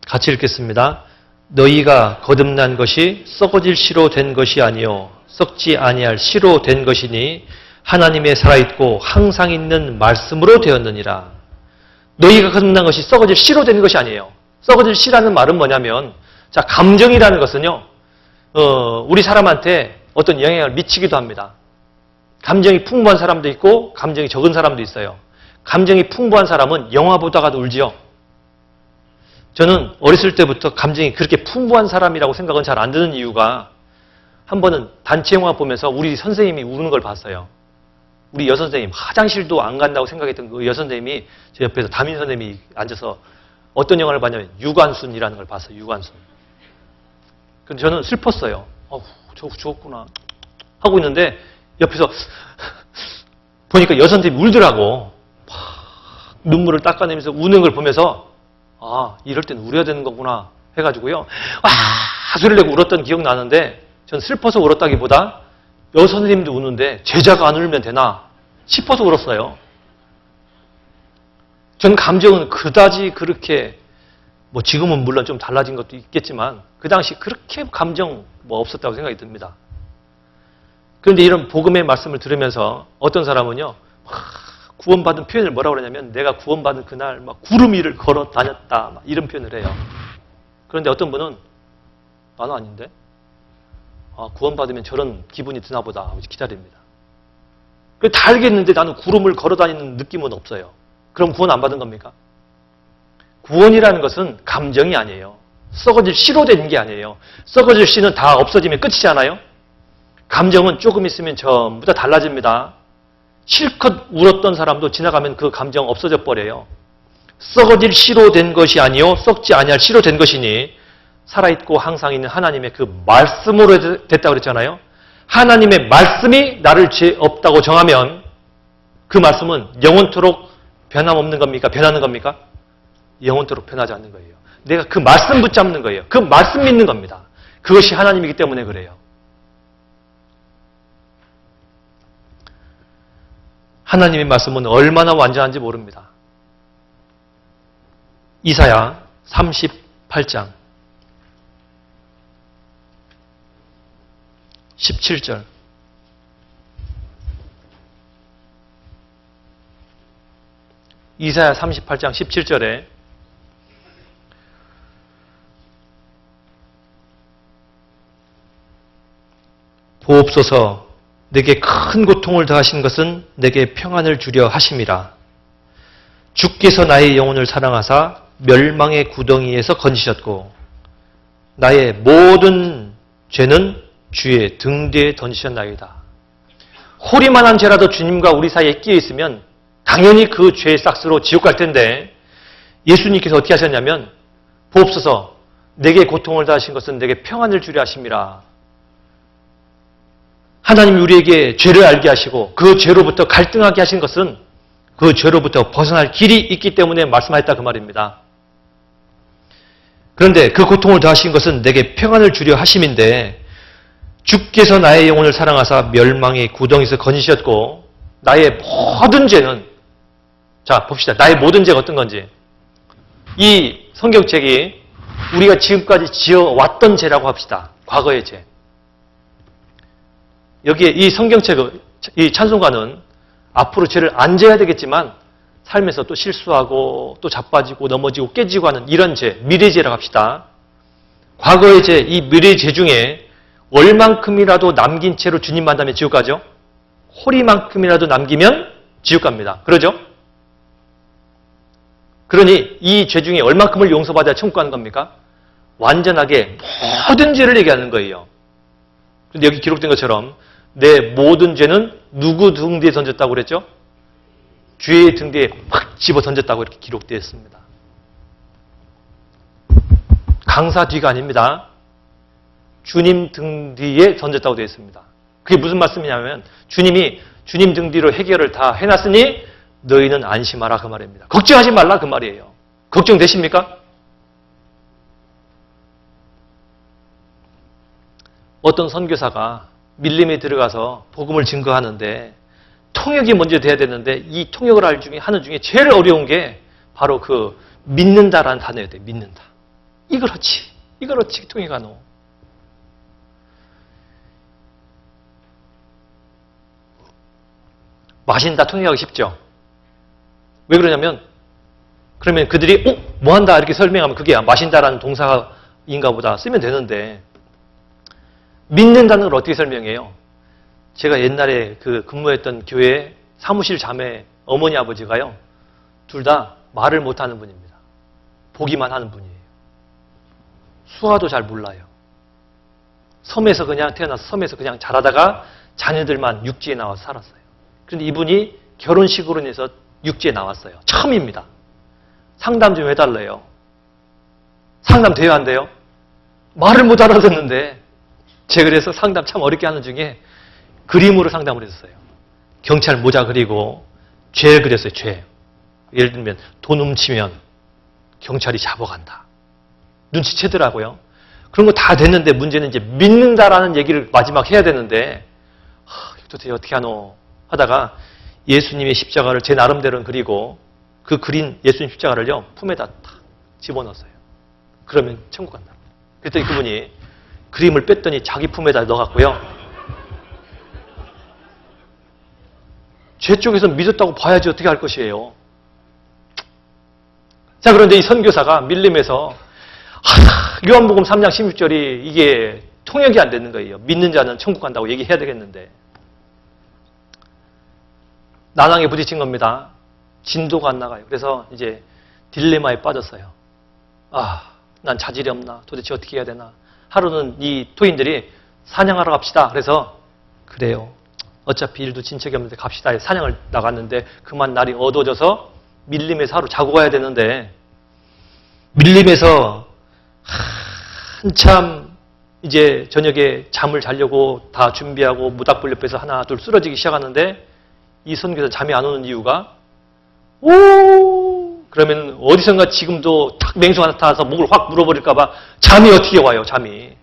같이 읽겠습니다. 너희가 거듭난 것이 썩어질 씨로 된 것이 아니요 썩지 아니할 씨로 된 것이니 하나님의 살아있고 항상 있는 말씀으로 되었느니라. 너희가 거듭난 것이 썩어질 씨로 된 것이 아니에요. 썩어질 씨라는 말은 뭐냐면, 자, 감정이라는 것은요, 우리 사람한테 어떤 영향을 미치기도 합니다. 감정이 풍부한 사람도 있고 감정이 적은 사람도 있어요. 감정이 풍부한 사람은 영화 보다가도 울지요. 저는 어렸을 때부터 감정이 그렇게 풍부한 사람이라고 생각은 잘 안 드는 이유가, 한 번은 단체 영화 보면서 우리 선생님이 우는 걸 봤어요. 우리 여선생님, 화장실도 안 간다고 생각했던 그 여선생님이 제 옆에서 담임 선생님이 앉아서 어떤 영화를 봤냐면 유관순이라는 걸 봤어요. 유관순. 근데 저는 슬펐어요. 저 죽었구나 하고 있는데 옆에서 보니까 여선생님이 울더라고. 눈물을 닦아내면서 우는 걸 보면서 이럴 땐 울어야 되는 거구나 해가지고요. 소리를 내고 울었던 기억 나는데, 전 슬퍼서 울었다기보다 여선생님도 우는데 제자가 안 울면 되나 싶어서 울었어요. 전 감정은 그다지 그렇게, 지금은 물론 좀 달라진 것도 있겠지만 그 당시 그렇게 감정 없었다고 생각이 듭니다. 그런데 이런 복음의 말씀을 들으면서 어떤 사람은요, 구원받은 표현을 뭐라고 그러냐면, 내가 구원받은 그날 구름 위를 걸어 다녔다 이런 표현을 해요. 그런데 어떤 분은 나는 아닌데, 구원받으면 저런 기분이 드나 보다 하고 기다립니다. 다 알겠는데 나는 구름을 걸어 다니는 느낌은 없어요. 그럼 구원 안 받은 겁니까? 구원이라는 것은 감정이 아니에요. 썩어질 씨로 된 게 아니에요. 썩어질 씨는 다 없어지면 끝이잖아요. 감정은 조금 있으면 전부 다 달라집니다. 실컷 울었던 사람도 지나가면 그 감정 없어져 버려요. 썩어질 씨로 된 것이 아니요 썩지 아니할 씨로 된 것이니 살아있고 항상 있는 하나님의 그 말씀으로 됐다고 그랬잖아요. 하나님의 말씀이 나를 죄 없다고 정하면 그 말씀은 영원토록 변함없는 겁니까? 변하는 겁니까? 영원토록 변하지 않는 거예요. 내가 그 말씀 붙잡는 거예요. 그 말씀 믿는 겁니다. 그것이 하나님이기 때문에 그래요. 하나님의 말씀은 얼마나 완전한지 모릅니다. 이사야 38장 17절 이사야 38장 17절에 보옵소서 내게 큰 고통을 더하신 것은 내게 평안을 주려 하심이라. 주께서 나의 영혼을 사랑하사 멸망의 구덩이에서 건지셨고 나의 모든 죄는 주의 등 뒤에 던지셨나이다. 호리만한 죄라도 주님과 우리 사이에 끼어 있으면 당연히 그 죄의 싹스로 지옥 갈 텐데 예수님께서 어떻게 하셨냐면 보옵소서 내게 고통을 더하신 것은 내게 평안을 주려 하심이라. 하나님이 우리에게 죄를 알게 하시고 그 죄로부터 갈등하게 하신 것은 그 죄로부터 벗어날 길이 있기 때문에 말씀하셨다 그 말입니다. 그런데 그 고통을 더하신 것은 내게 평안을 주려 하심인데 주께서 나의 영혼을 사랑하사 멸망의 구덩이에서 건지셨고 나의 모든 죄는 자 봅시다. 나의 모든 죄가 어떤 건지 이 성경책이 우리가 지금까지 지어왔던 죄라고 합시다. 과거의 죄. 여기에 이 성경책, 이 찬송가는 앞으로 죄를 안 져야 되겠지만 살면서 또 실수하고 또 자빠지고 넘어지고 깨지고 하는 이런 죄, 미래죄라고 합시다. 과거의 죄, 이 미래죄 중에 얼만큼이라도 남긴 채로 주님 만나면 지옥 가죠? 호리만큼이라도 남기면 지옥 갑니다. 그러죠? 그러니 이 죄 중에 얼만큼을 용서받아야 천국 가는 겁니까? 완전하게 모든 죄를 얘기하는 거예요. 그런데 여기 기록된 것처럼 내 모든 죄는 누구 등 뒤에 던졌다고 그랬죠? 주의 등 뒤에 팍 집어 던졌다고 이렇게 기록되어 있습니다. 강사 뒤가 아닙니다. 주님 등 뒤에 던졌다고 되어 있습니다. 그게 무슨 말씀이냐면 주님이 주님 등 뒤로 해결을 다 해놨으니 너희는 안심하라 그 말입니다. 걱정하지 말라 그 말이에요. 걱정되십니까? 어떤 선교사가 밀림에 들어가서 복음을 증거하는데 통역이 먼저 돼야 되는데 이 통역을 하는 중에 제일 어려운 게 바로 그 믿는다라는 단어예요. 믿는다. 이거렇지 통역하노. 마신다 통역하기 쉽죠. 왜 그러냐면 그러면 그들이 뭐한다 이렇게 설명하면 그게 마신다라는 동사인가 보다 쓰면 되는데 믿는다는 걸 어떻게 설명해요? 제가 옛날에 그 근무했던 교회 사무실 자매 어머니 아버지가요. 둘 다 말을 못하는 분입니다. 보기만 하는 분이에요. 수화도 잘 몰라요. 섬에서 그냥 태어나서 섬에서 그냥 자라다가 자녀들만 육지에 나와서 살았어요. 그런데 이분이 결혼식으로 인해서 육지에 나왔어요. 처음입니다. 상담 좀 해달래요. 상담 돼요 안 돼요? 말을 못 알아듣는데 제가 그래서 상담 참 어렵게 하는 중에 그림으로 상담을 했어요. 경찰 모자 그리고 죄 그렸어요. 죄. 예를 들면 돈 훔치면 경찰이 잡아간다. 눈치채더라고요. 그런 거 다 됐는데 문제는 이제 믿는다라는 얘기를 마지막 해야 되는데 도대체 어떻게 하노 하다가 예수님의 십자가를 제 나름대로는 그리고 그 그린 예수님 십자가를요 품에다 탁 집어넣었어요. 그러면 천국 간다. 그랬더니 그분이 그림을 뺐더니 자기 품에다 넣어갖고요. 죄 쪽에서 믿었다고 봐야지 어떻게 할 것이에요. 자, 그런데 이 선교사가 밀림에서 요한복음 3장 16절이 이게 통역이 안 되는 거예요. 믿는 자는 천국 간다고 얘기해야 되겠는데. 난항에 부딪힌 겁니다. 진도가 안 나가요. 그래서 이제 딜레마에 빠졌어요. 난 자질이 없나? 도대체 어떻게 해야 되나? 하루는 이 토인들이 사냥하러 갑시다. 그래서 그래요. 어차피 일도 진척이 없는데 갑시다. 사냥을 나갔는데 그만 날이 어두워져서 밀림에서 하루 자고 가야 되는데 밀림에서 한참 이제 저녁에 잠을 자려고 다 준비하고 모닥불 옆에서 하나 둘 쓰러지기 시작하는데 이 선교사 잠이 안 오는 이유가 오 그러면 어디선가 지금도 탁 맹수가 나타나서 목을 확 물어버릴까 봐 잠이 어떻게 와요. 잠이.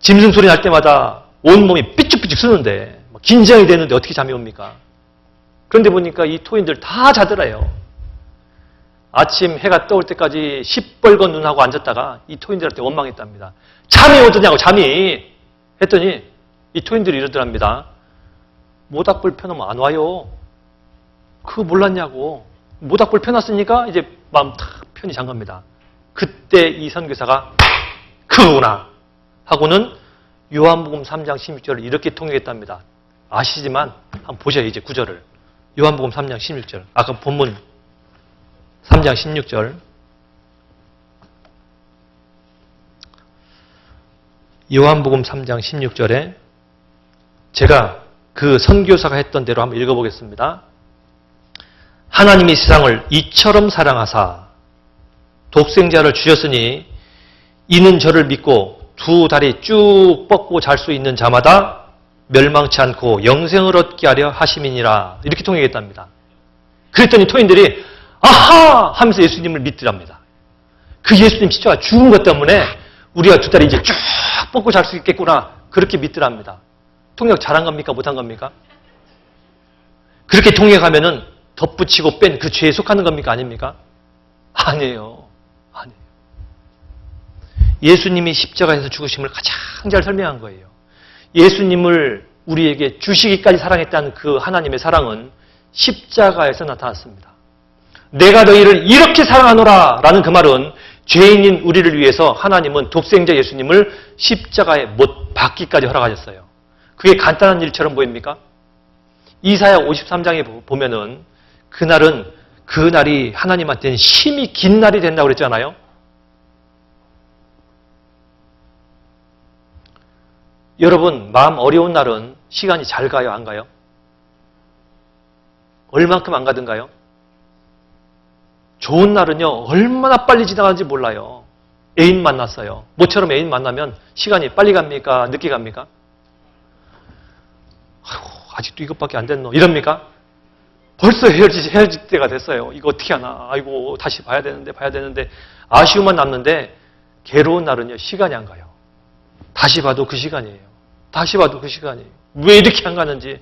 짐승 소리 날 때마다 온몸이 삐죽삐죽 쓰는데 긴장이 되는데 어떻게 잠이 옵니까? 그런데 보니까 이 토인들 다 자더래요. 아침 해가 떠올 때까지 시뻘건 눈하고 앉았다가 이 토인들한테 원망했답니다. 잠이 오더냐고 잠이 했더니 이 토인들이 이러더랍니다. 모닥불 펴놓으면 안 와요. 그거 몰랐냐고. 모닥불 펴놨으니까 이제 마음 탁 편히 잔 겁니다. 그때 이 선교사가 그거구나 하고는 요한복음 3장 16절을 이렇게 통역했답니다. 아시지만 한번 보셔요. 이제 구절을. 요한복음 3장 16절. 아까 본문 3장 16절. 요한복음 3장 16절에 제가 그 선교사가 했던 대로 한번 읽어보겠습니다. 하나님이 세상을 이처럼 사랑하사 독생자를 주셨으니 이는 저를 믿고 두 다리 쭉 뻗고 잘 수 있는 자마다 멸망치 않고 영생을 얻게 하려 하심이니라. 이렇게 통역했답니다. 그랬더니 토인들이 아하! 하면서 예수님을 믿더랍니다. 그 예수님 십자가 죽은 것 때문에 우리가 두 다리 이제 쭉 뻗고 잘 수 있겠구나. 그렇게 믿더랍니다. 통역 잘한 겁니까? 못한 겁니까? 그렇게 통역하면은 덧붙이고 뺀 그 죄에 속하는 겁니까? 아닙니까? 아니에요. 아니에요. 예수님이 십자가에서 죽으심을 가장 잘 설명한 거예요. 예수님을 우리에게 주시기까지 사랑했다는 그 하나님의 사랑은 십자가에서 나타났습니다. 내가 너희를 이렇게 사랑하노라 라는 그 말은 죄인인 우리를 위해서 하나님은 독생자 예수님을 십자가에 못 박기까지 허락하셨어요. 그게 간단한 일처럼 보입니까? 이사야 53장에 보면은 그날이 하나님한테는 심히 긴 날이 된다고 그랬잖아요. 여러분 마음 어려운 날은 시간이 잘 가요? 안 가요? 얼만큼 안 가든가요? 좋은 날은요 얼마나 빨리 지나가는지 몰라요. 애인 만났어요. 모처럼 애인 만나면 시간이 빨리 갑니까? 늦게 갑니까? 아이고, 아직도 이것밖에 안 됐노? 이럽니까? 벌써 헤어질 때가 됐어요. 이거 어떻게 하나? 아이고 다시 봐야 되는데 아쉬움만 남는데 괴로운 날은요 시간이 안 가요. 다시 봐도 그 시간이에요. 다시 봐도 그 시간이에요. 왜 이렇게 안 가는지.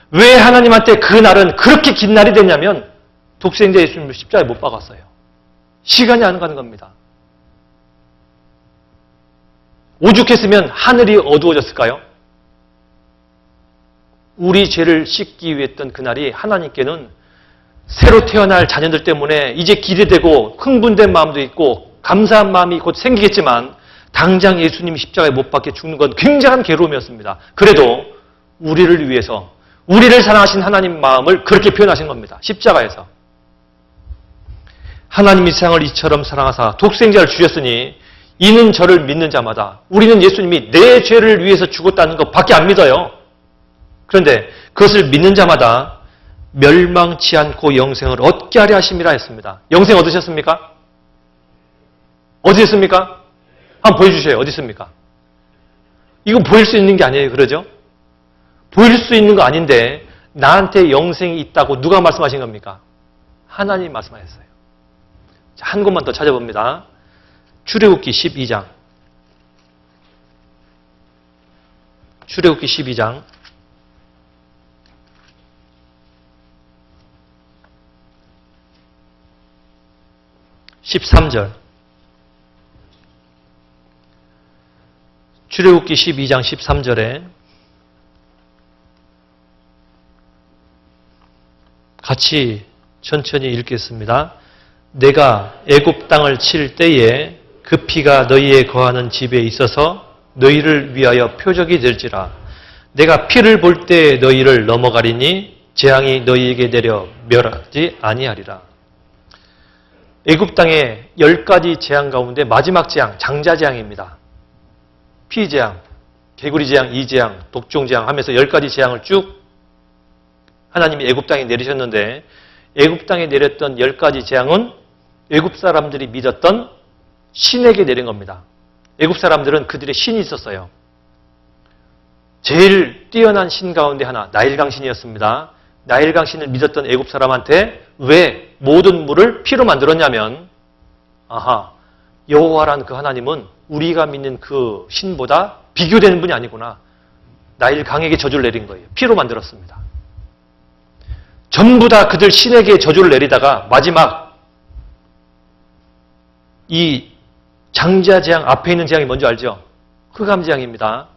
왜 하나님한테 그 날은 그렇게 긴 날이 됐냐면 독생자 예수님을 십자가에 못 박았어요. 시간이 안 가는 겁니다. 오죽했으면 하늘이 어두워졌을까요? 우리 죄를 씻기 위해 했던 그날이 하나님께는 새로 태어날 자녀들 때문에 이제 기대되고 흥분된 마음도 있고 감사한 마음이 곧 생기겠지만 당장 예수님이 십자가에 못 박혀 죽는 건 굉장한 괴로움이었습니다. 그래도 우리를 위해서 우리를 사랑하신 하나님 마음을 그렇게 표현하신 겁니다. 십자가에서. 하나님이 세상을 이처럼 사랑하사 독생자를 주셨으니 이는 저를 믿는 자마다 우리는 예수님이 내 죄를 위해서 죽었다는 것밖에 안 믿어요. 그런데 그것을 믿는 자마다 멸망치 않고 영생을 얻게 하려 하심이라 했습니다. 영생 얻으셨습니까? 얻으셨습니까? 한번 보여주세요. 어디 있습니까? 이거 보일 수 있는 게 아니에요. 그러죠? 보일 수 있는 거 아닌데 나한테 영생이 있다고 누가 말씀하신 겁니까? 하나님이 말씀하셨어요. 자, 한 곳만 더 찾아봅니다. 출애굽기 12장. 출애굽기 12장. 13절. 출애굽기 12장 13절에 같이 천천히 읽겠습니다. 내가 애굽 땅을 칠 때에 그 피가 너희의 거하는 집에 있어서 너희를 위하여 표적이 될지라. 내가 피를 볼 때 너희를 넘어가리니 재앙이 너희에게 내려 멸하지 아니하리라. 애굽 땅의 10가지 재앙 가운데 마지막 재앙, 장자 재앙입니다. 피 재앙. 개구리 재앙, 이재앙, 독종 재앙 하면서 10가지 재앙을 쭉 하나님이 애굽 땅에 내리셨는데 애굽 땅에 내렸던 10가지 재앙은 애굽 사람들이 믿었던 신에게 내린 겁니다. 애굽 사람들은 그들의 신이 있었어요. 제일 뛰어난 신 가운데 하나, 나일강 신이었습니다. 나일강 신을 믿었던 애굽 사람한테 왜 모든 물을 피로 만들었냐면, 여호와라는 그 하나님은 우리가 믿는 그 신보다 비교되는 분이 아니구나. 나일강에게 저주를 내린 거예요. 피로 만들었습니다. 전부 다 그들 신에게 저주를 내리다가 마지막 이 장자재앙 앞에 있는 재앙이 뭔지 알죠? 흑암재앙입니다.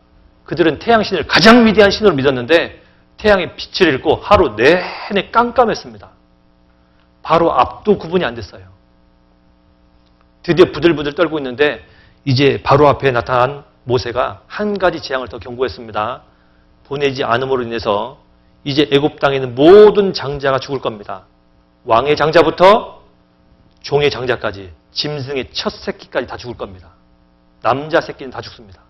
그들은 태양신을 가장 위대한 신으로 믿었는데 태양의 빛을 잃고 하루 내내 깜깜했습니다. 바로 앞도 구분이 안 됐어요. 드디어 부들부들 떨고 있는데 이제 바로 앞에 나타난 모세가 한 가지 재앙을 더 경고했습니다. 보내지 않음으로 인해서 이제 애굽 땅에 있는 모든 장자가 죽을 겁니다. 왕의 장자부터 종의 장자까지, 짐승의 첫 새끼까지 다 죽을 겁니다. 남자 새끼는 다 죽습니다.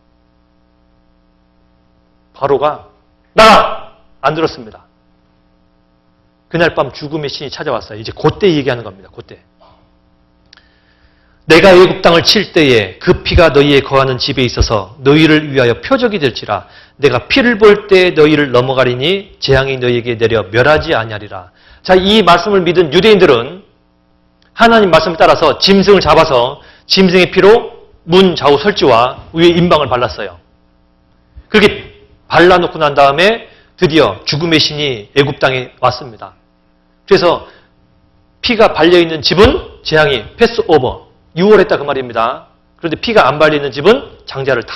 바로가 나가! 안 들었습니다. 그날 밤 죽음의 신이 찾아왔어요. 이제 그때 얘기하는 겁니다. 그때. 내가 애굽 땅을 칠 때에 그 피가 너희에 거하는 집에 있어서 너희를 위하여 표적이 될지라. 내가 피를 볼 때 너희를 넘어가리니 재앙이 너희에게 내려 멸하지 아니하리라. 자, 이 말씀을 믿은 유대인들은 하나님 말씀을 따라서 짐승을 잡아서 짐승의 피로 문 좌우 설지와 위에 임방을 발랐어요. 그렇게 발라놓고 난 다음에 드디어 죽음의 신이 애굽 땅에 왔습니다. 그래서 피가 발려있는 집은 재앙이 패스오버, 유월했다 그 말입니다. 그런데 피가 안 발리는 집은 장자를 다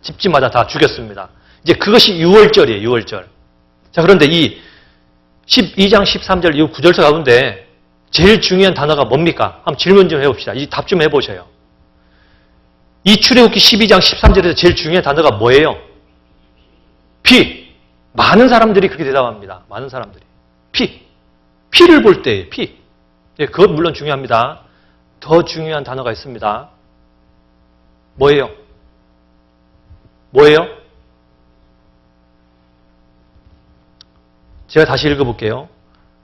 집집마다 다 죽였습니다. 이제 그것이 유월절이에요. 유월절. 자, 그런데 이 12장 13절 이 구절서 가운데 제일 중요한 단어가 뭡니까? 한번 질문 좀 해봅시다. 이 답 좀 해보셔요. 이 출애굽기 12장 13절에서 제일 중요한 단어가 뭐예요? 피. 많은 사람들이 그렇게 대답합니다. 많은 사람들이. 피를 볼 때 피. 예, 그것 물론 중요합니다. 더 중요한 단어가 있습니다. 뭐예요? 뭐예요? 제가 다시 읽어볼게요.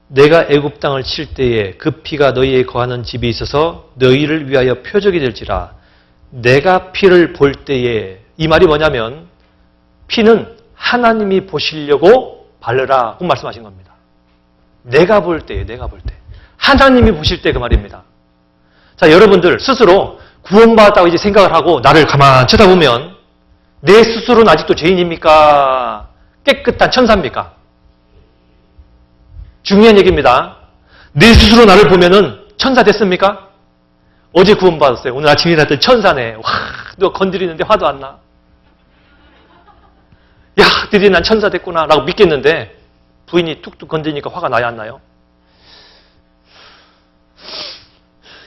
내가 애굽 땅을 칠 때에 그 피가 너희에 거하는 집이 있어서 너희를 위하여 표적이 될지라. 내가 피를 볼 때에, 이 말이 뭐냐면 피는 하나님이 보시려고 바르라 고 말씀하신 겁니다. 내가 볼 때에, 내가 볼 때. 하나님이 보실 때 그 말입니다. 자, 여러분들 스스로 구원받았다고 이제 생각을 하고 나를 가만 쳐다보면 내 스스로는 아직도 죄인입니까? 깨끗한 천사입니까? 중요한 얘기입니다. 내 스스로 나를 보면은 천사 됐습니까? 어제 구원받았어요. 오늘 아침에 일어났더니 천사네. 와, 너 건드리는데 화도 안 나. 야, 드디어 난 천사 됐구나 라고 믿겠는데 부인이 툭툭 건드리니까 화가 나야 안 나요?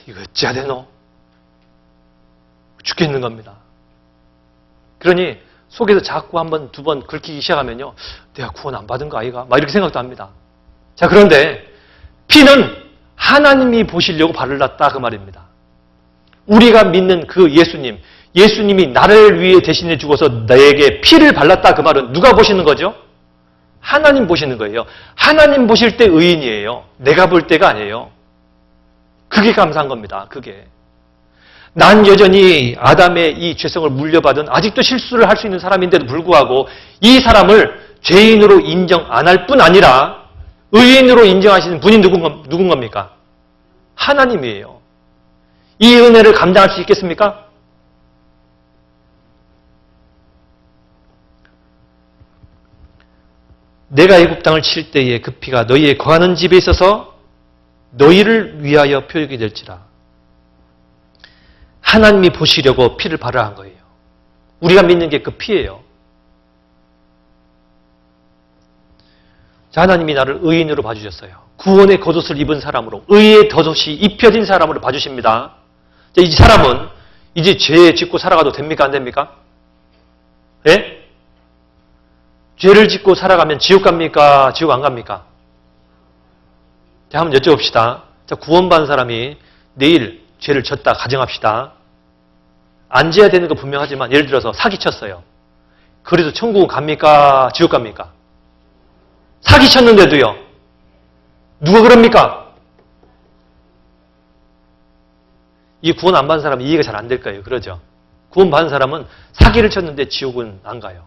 이거 어찌해야 되노? 죽겠는 겁니다. 그러니 속에서 자꾸 한 번, 두 번 긁히기 시작하면요. 내가 구원 안 받은 거 아이가? 막 이렇게 생각도 합니다. 자, 그런데 피는 하나님이 보시려고 바르렀다 그 말입니다. 우리가 믿는 그 예수님, 예수님이 나를 위해 대신해 죽어서 나에게 피를 발랐다 그 말은 누가 보시는 거죠? 하나님 보시는 거예요. 하나님 보실 때 의인이에요. 내가 볼 때가 아니에요. 그게 감사한 겁니다. 그게. 난 여전히 아담의 이 죄성을 물려받은 아직도 실수를 할 수 있는 사람인데도 불구하고 이 사람을 죄인으로 인정 안 할 뿐 아니라 의인으로 인정하시는 분이 누군 겁니까? 하나님이에요. 이 은혜를 감당할 수 있겠습니까? 내가 애굽 땅을 칠 때에 그 피가 너희의 거하는 집에 있어서 너희를 위하여 표적이 될지라. 하나님이 보시려고 피를 발라 한 거예요. 우리가 믿는 게 그 피예요. 자, 하나님이 나를 의인으로 봐주셨어요. 구원의 겉옷을 입은 사람으로, 의의 겉옷이 입혀진 사람으로 봐주십니다. 자, 이 사람은 이제 죄 짓고 살아가도 됩니까? 안 됩니까? 예? 죄를 짓고 살아가면 지옥 갑니까? 지옥 안 갑니까? 자, 한번 여쭤봅시다. 자, 구원받은 사람이 내일 죄를 졌다 가정합시다. 안 져야 되는 거 분명하지만 예를 들어서 사기쳤어요. 그래도 천국은 갑니까? 지옥 갑니까? 사기쳤는데도요. 누가 그럽니까? 이 구원 안 받은 사람은 이해가 잘 안 될 거예요. 그러죠? 구원 받은 사람은 사기를 쳤는데 지옥은 안 가요.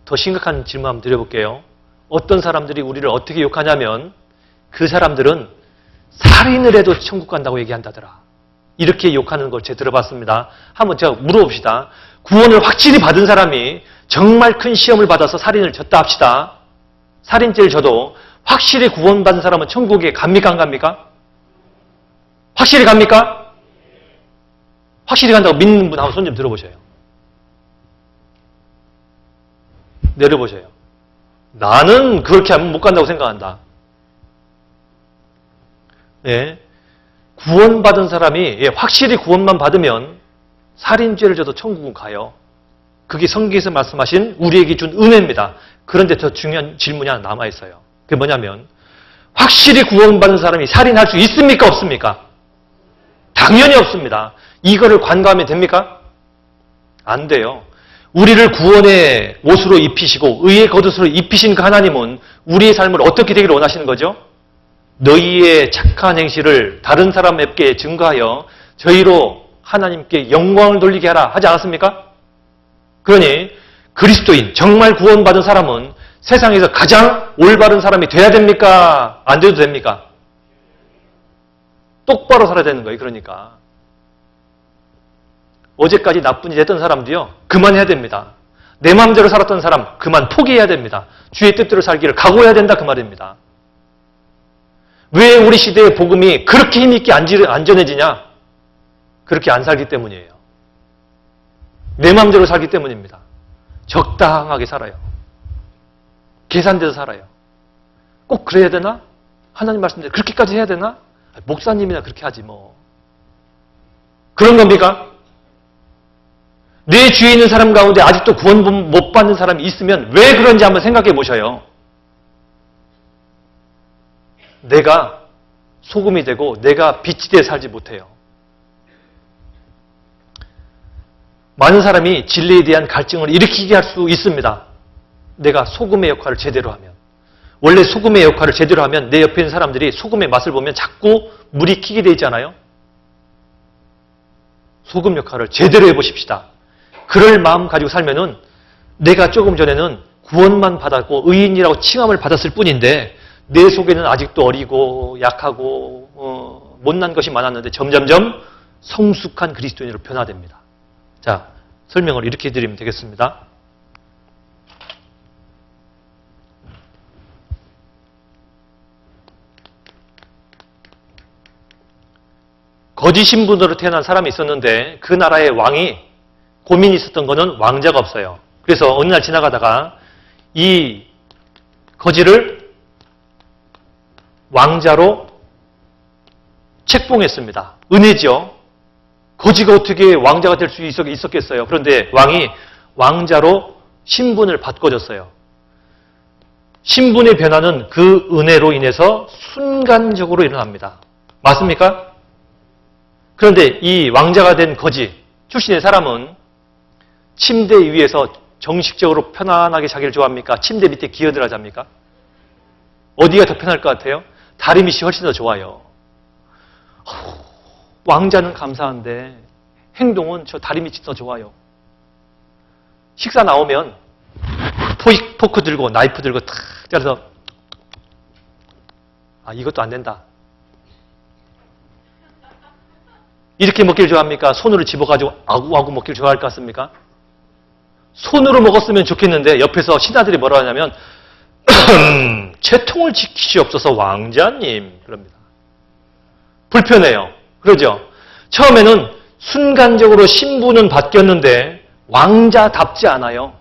더 심각한 질문 한번 드려볼게요. 어떤 사람들이 우리를 어떻게 욕하냐면 그 사람들은 살인을 해도 천국 간다고 얘기한다더라. 이렇게 욕하는 걸 제가 들어봤습니다. 한번 제가 물어봅시다. 구원을 확실히 받은 사람이 정말 큰 시험을 받아서 살인을 졌다 합시다. 살인죄를 져도 확실히 구원받은 사람은 천국에 갑니까? 안 갑니까? 확실히 갑니까? 확실히 간다고 믿는 분 한번 손 좀 들어보셔요. 내려보셔요. 나는 그렇게 하면 못 간다고 생각한다. 예. 구원받은 사람이 확실히 구원만 받으면 살인죄를 져도 천국은 가요. 그게 성경에서 말씀하신 우리에게 준 은혜입니다. 그런데 더 중요한 질문이 하나 남아있어요. 그게 뭐냐면 확실히 구원받은 사람이 살인할 수 있습니까? 없습니까? 당연히 없습니다. 이거를 관가하면 됩니까? 안 돼요. 우리를 구원의 옷으로 입히시고 의의 겉옷으로 입히신 그 하나님은 우리의 삶을 어떻게 되기를 원하시는 거죠? 너희의 착한 행실을 다른 사람에게 증거하여 저희로 하나님께 영광을 돌리게 하라 하지 않았습니까? 그러니 그리스도인, 정말 구원받은 사람은 세상에서 가장 올바른 사람이 돼야 됩니까? 안 돼도 됩니까? 똑바로 살아야 되는 거예요. 그러니까. 어제까지 나쁜 일 했던 사람도요. 그만해야 됩니다. 내 마음대로 살았던 사람 그만 포기해야 됩니다. 주의 뜻대로 살기를 각오해야 된다 그 말입니다. 왜 우리 시대의 복음이 그렇게 힘있게 안 전해지냐? 그렇게 안 살기 때문이에요. 내 마음대로 살기 때문입니다. 적당하게 살아요. 계산돼서 살아요. 꼭 그래야 되나? 하나님 말씀대로 그렇게까지 해야 되나? 목사님이나 그렇게 하지 뭐. 그런 겁니까? 내 주위에 있는 사람 가운데 아직도 구원 못 받는 사람이 있으면 왜 그런지 한번 생각해 보셔요. 내가 소금이 되고 내가 빛이 되어 살지 못해요. 많은 사람이 진리에 대한 갈증을 일으키게 할 수 있습니다. 내가 소금의 역할을 제대로 하면. 원래 소금의 역할을 제대로 하면 내 옆에 있는 사람들이 소금의 맛을 보면 자꾸 물이 튀게 되어 있잖아요. 소금 역할을 제대로 해보십시다. 그럴 마음 가지고 살면은 내가 조금 전에는 구원만 받았고 의인이라고 칭함을 받았을 뿐인데 내 속에는 아직도 어리고 약하고 못난 것이 많았는데 점점점 성숙한 그리스도인으로 변화됩니다. 자, 설명을 이렇게 드리면 되겠습니다. 거짓 신분으로 태어난 사람이 있었는데 그 나라의 왕이 고민이 있었던 거는 왕자가 없어요. 그래서 어느 날 지나가다가 이 거지를 왕자로 책봉했습니다. 은혜죠. 거지가 어떻게 왕자가 될 수 있었겠어요. 그런데 왕이 왕자로 신분을 바꿔줬어요. 신분의 변화는 그 은혜로 인해서 순간적으로 일어납니다. 맞습니까? 그런데 이 왕자가 된 거지 출신의 사람은 침대 위에서 정식적으로 편안하게 자기를 좋아합니까? 침대 밑에 기어들어 잡니까? 어디가 더 편할 것 같아요? 다리 밑이 훨씬 더 좋아요. 왕자는 감사한데 행동은 저 다리 밑이 더 좋아요. 식사 나오면 포크 들고 나이프 들고 탁 잘라서 이것도 안 된다. 이렇게 먹기를 좋아합니까? 손으로 집어가지고 아구아구 먹기를 좋아할 것 같습니까? 손으로 먹었으면 좋겠는데 옆에서 신하들이 뭐라 하냐면 채통을 지키시옵소서 왕자님 그럽니다. 불편해요. 그러죠? 처음에는 순간적으로 신분은 바뀌었는데 왕자답지 않아요.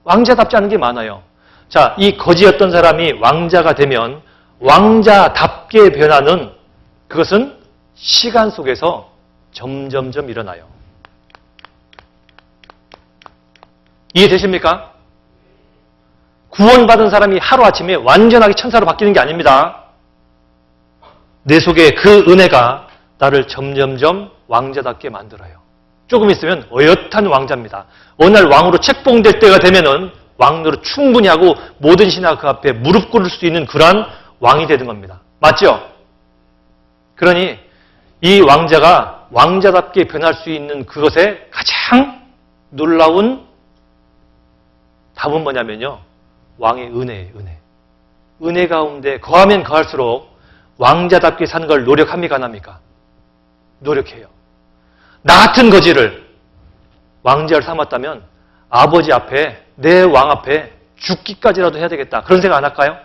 왕자답지 않은 게 많아요. 자, 이 거지였던 사람이 왕자가 되면 왕자답게 변하는 그것은 시간 속에서 점점점 일어나요. 이해되십니까? 구원받은 사람이 하루아침에 완전하게 천사로 바뀌는 게 아닙니다. 내 속에 그 은혜가 나를 점점점 왕자답게 만들어요. 조금 있으면 어엿한 왕자입니다. 어느 날 왕으로 책봉될 때가 되면은 왕으로 충분히 하고 모든 신하가 그 앞에 무릎 꿇을 수 있는 그러한 왕이 되는 겁니다. 맞죠? 그러니 이 왕자가 왕자답게 변할 수 있는 그것의 가장 놀라운 답은 뭐냐면요. 왕의 은혜예요. 은혜. 은혜 가운데 거하면 거할수록 왕자답게 사는 걸 노력합니까? 안 합니까? 노력해요. 나 같은 거지를 왕자를 삼았다면 아버지 앞에, 내 왕 앞에 죽기까지라도 해야 되겠다. 그런 생각 안 할까요?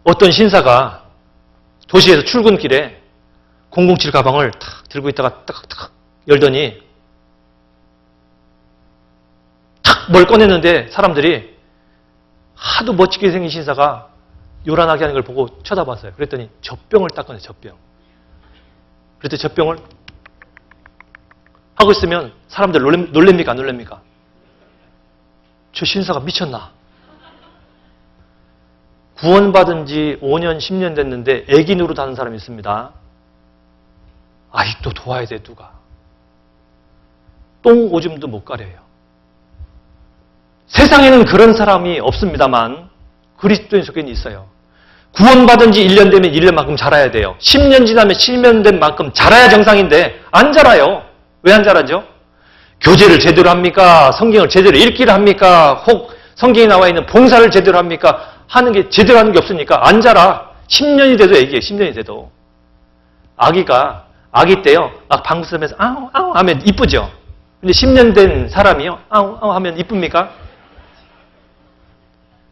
어떤 신사가 도시에서 출근길에 007 가방을 탁 들고 있다가 탁 열더니 탁 뭘 꺼냈는데 사람들이 하도 멋지게 생긴 신사가 요란하게 하는 걸 보고 쳐다봤어요. 그랬더니 젖병을 딱 꺼내, 젖병. 그랬더니 젖병을 하고 있으면 사람들 놀랍니까? 안 놀랍니까? 저 신사가 미쳤나? 구원받은 지 5년, 10년 됐는데 애기 노릇하는 사람이 있습니다. 아직도 도와야 돼, 누가. 똥 오줌도 못 가려요. 세상에는 그런 사람이 없습니다만 그리스도인 속에는 있어요. 구원받은 지 1년 되면 1년만큼 자라야 돼요. 10년 지나면 10년 된 만큼 자라야 정상인데 안 자라요. 왜 안 자라죠? 교제를 제대로 합니까? 성경을 제대로 읽기를 합니까? 혹 성경에 나와 있는 봉사를 제대로 합니까? 하는 게 제대로 하는 게 없으니까 안 자라. 10년이 돼도 애기예요. 10년이 돼도. 아기가 아기 때요. 방구 쓰면서 아우 아우 하면 이쁘죠. 근데 10년 된 사람이요. 아우 아우 하면 이쁩니까?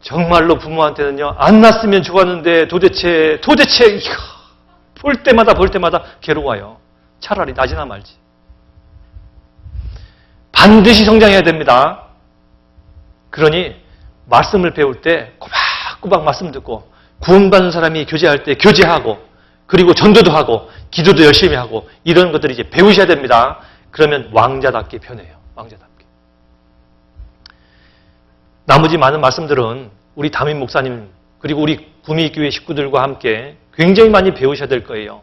정말로 부모한테는요. 안 낳았으면 좋았는데 도대체 이거 볼 때마다 괴로워요. 차라리 나지나 말지. 반드시 성장해야 됩니다. 그러니 말씀을 배울 때 꼬박꼬박 말씀 듣고 구원받는 사람이 교제할 때 교제하고 그리고 전도도 하고 기도도 열심히 하고 이런 것들을 이제 배우셔야 됩니다. 그러면 왕자답게 변해요. 왕자답게. 나머지 많은 말씀들은 우리 담임 목사님 그리고 우리 구미교회 식구들과 함께 굉장히 많이 배우셔야 될 거예요.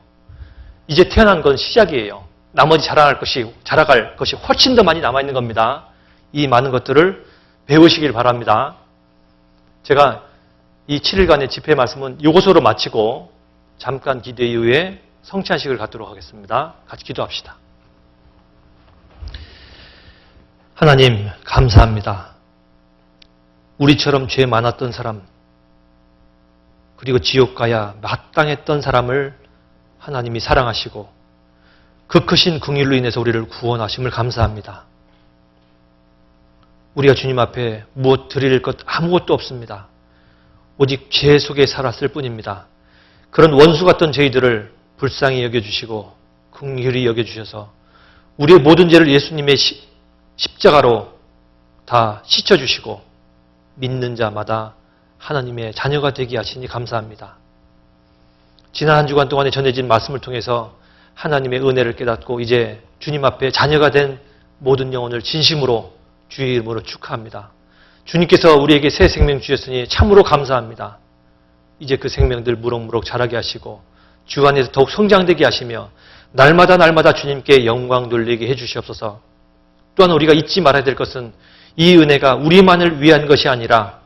이제 태어난 건 시작이에요. 나머지 자라갈 것이 훨씬 더 많이 남아있는 겁니다. 이 많은 것들을 배우시길 바랍니다. 제가 이 7일간의 집회 말씀은 이것으로 마치고 잠깐 기도 이후에 성찬식을 갖도록 하겠습니다. 같이 기도합시다. 하나님 감사합니다. 우리처럼 죄 많았던 사람 그리고 지옥 가야 마땅했던 사람을 하나님이 사랑하시고 그 크신 긍휼로 인해서 우리를 구원하심을 감사합니다. 우리가 주님 앞에 무엇 드릴 것 아무것도 없습니다. 오직 죄 속에 살았을 뿐입니다. 그런 원수 같던 저희들을 불쌍히 여겨주시고 긍휼히 여겨주셔서 우리의 모든 죄를 예수님의 십자가로 다 씻어주시고 믿는 자마다 하나님의 자녀가 되게 하시니 감사합니다. 지난 한 주간 동안에 전해진 말씀을 통해서 하나님의 은혜를 깨닫고 이제 주님 앞에 자녀가 된 모든 영혼을 진심으로 주의 이름으로 축하합니다. 주님께서 우리에게 새 생명 주셨으니 참으로 감사합니다. 이제 그 생명들 무럭무럭 자라게 하시고 주 안에서 더욱 성장되게 하시며 날마다 주님께 영광 돌리게 해주시옵소서. 또한 우리가 잊지 말아야 될 것은 이 은혜가 우리만을 위한 것이 아니라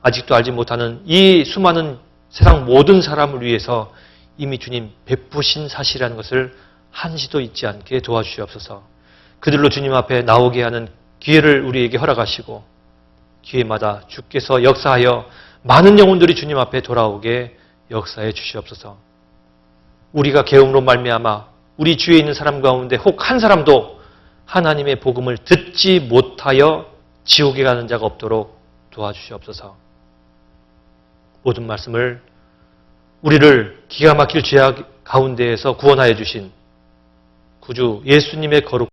아직도 알지 못하는 이 수많은 세상 모든 사람을 위해서 이미 주님 베푸신 사실이라는 것을 한시도 잊지 않게 도와주시옵소서. 그들로 주님 앞에 나오게 하는 기회를 우리에게 허락하시고 기회마다 주께서 역사하여 많은 영혼들이 주님 앞에 돌아오게 역사해 주시옵소서. 우리가 계엄으로 말미암아 우리 주위에 있는 사람 가운데 혹 한 사람도 하나님의 복음을 듣지 못하여 지옥에 가는 자가 없도록 도와주시옵소서. 모든 말씀을 우리를 기가 막힐 죄악 가운데에서 구원하여 주신 구주 예수님의 거룩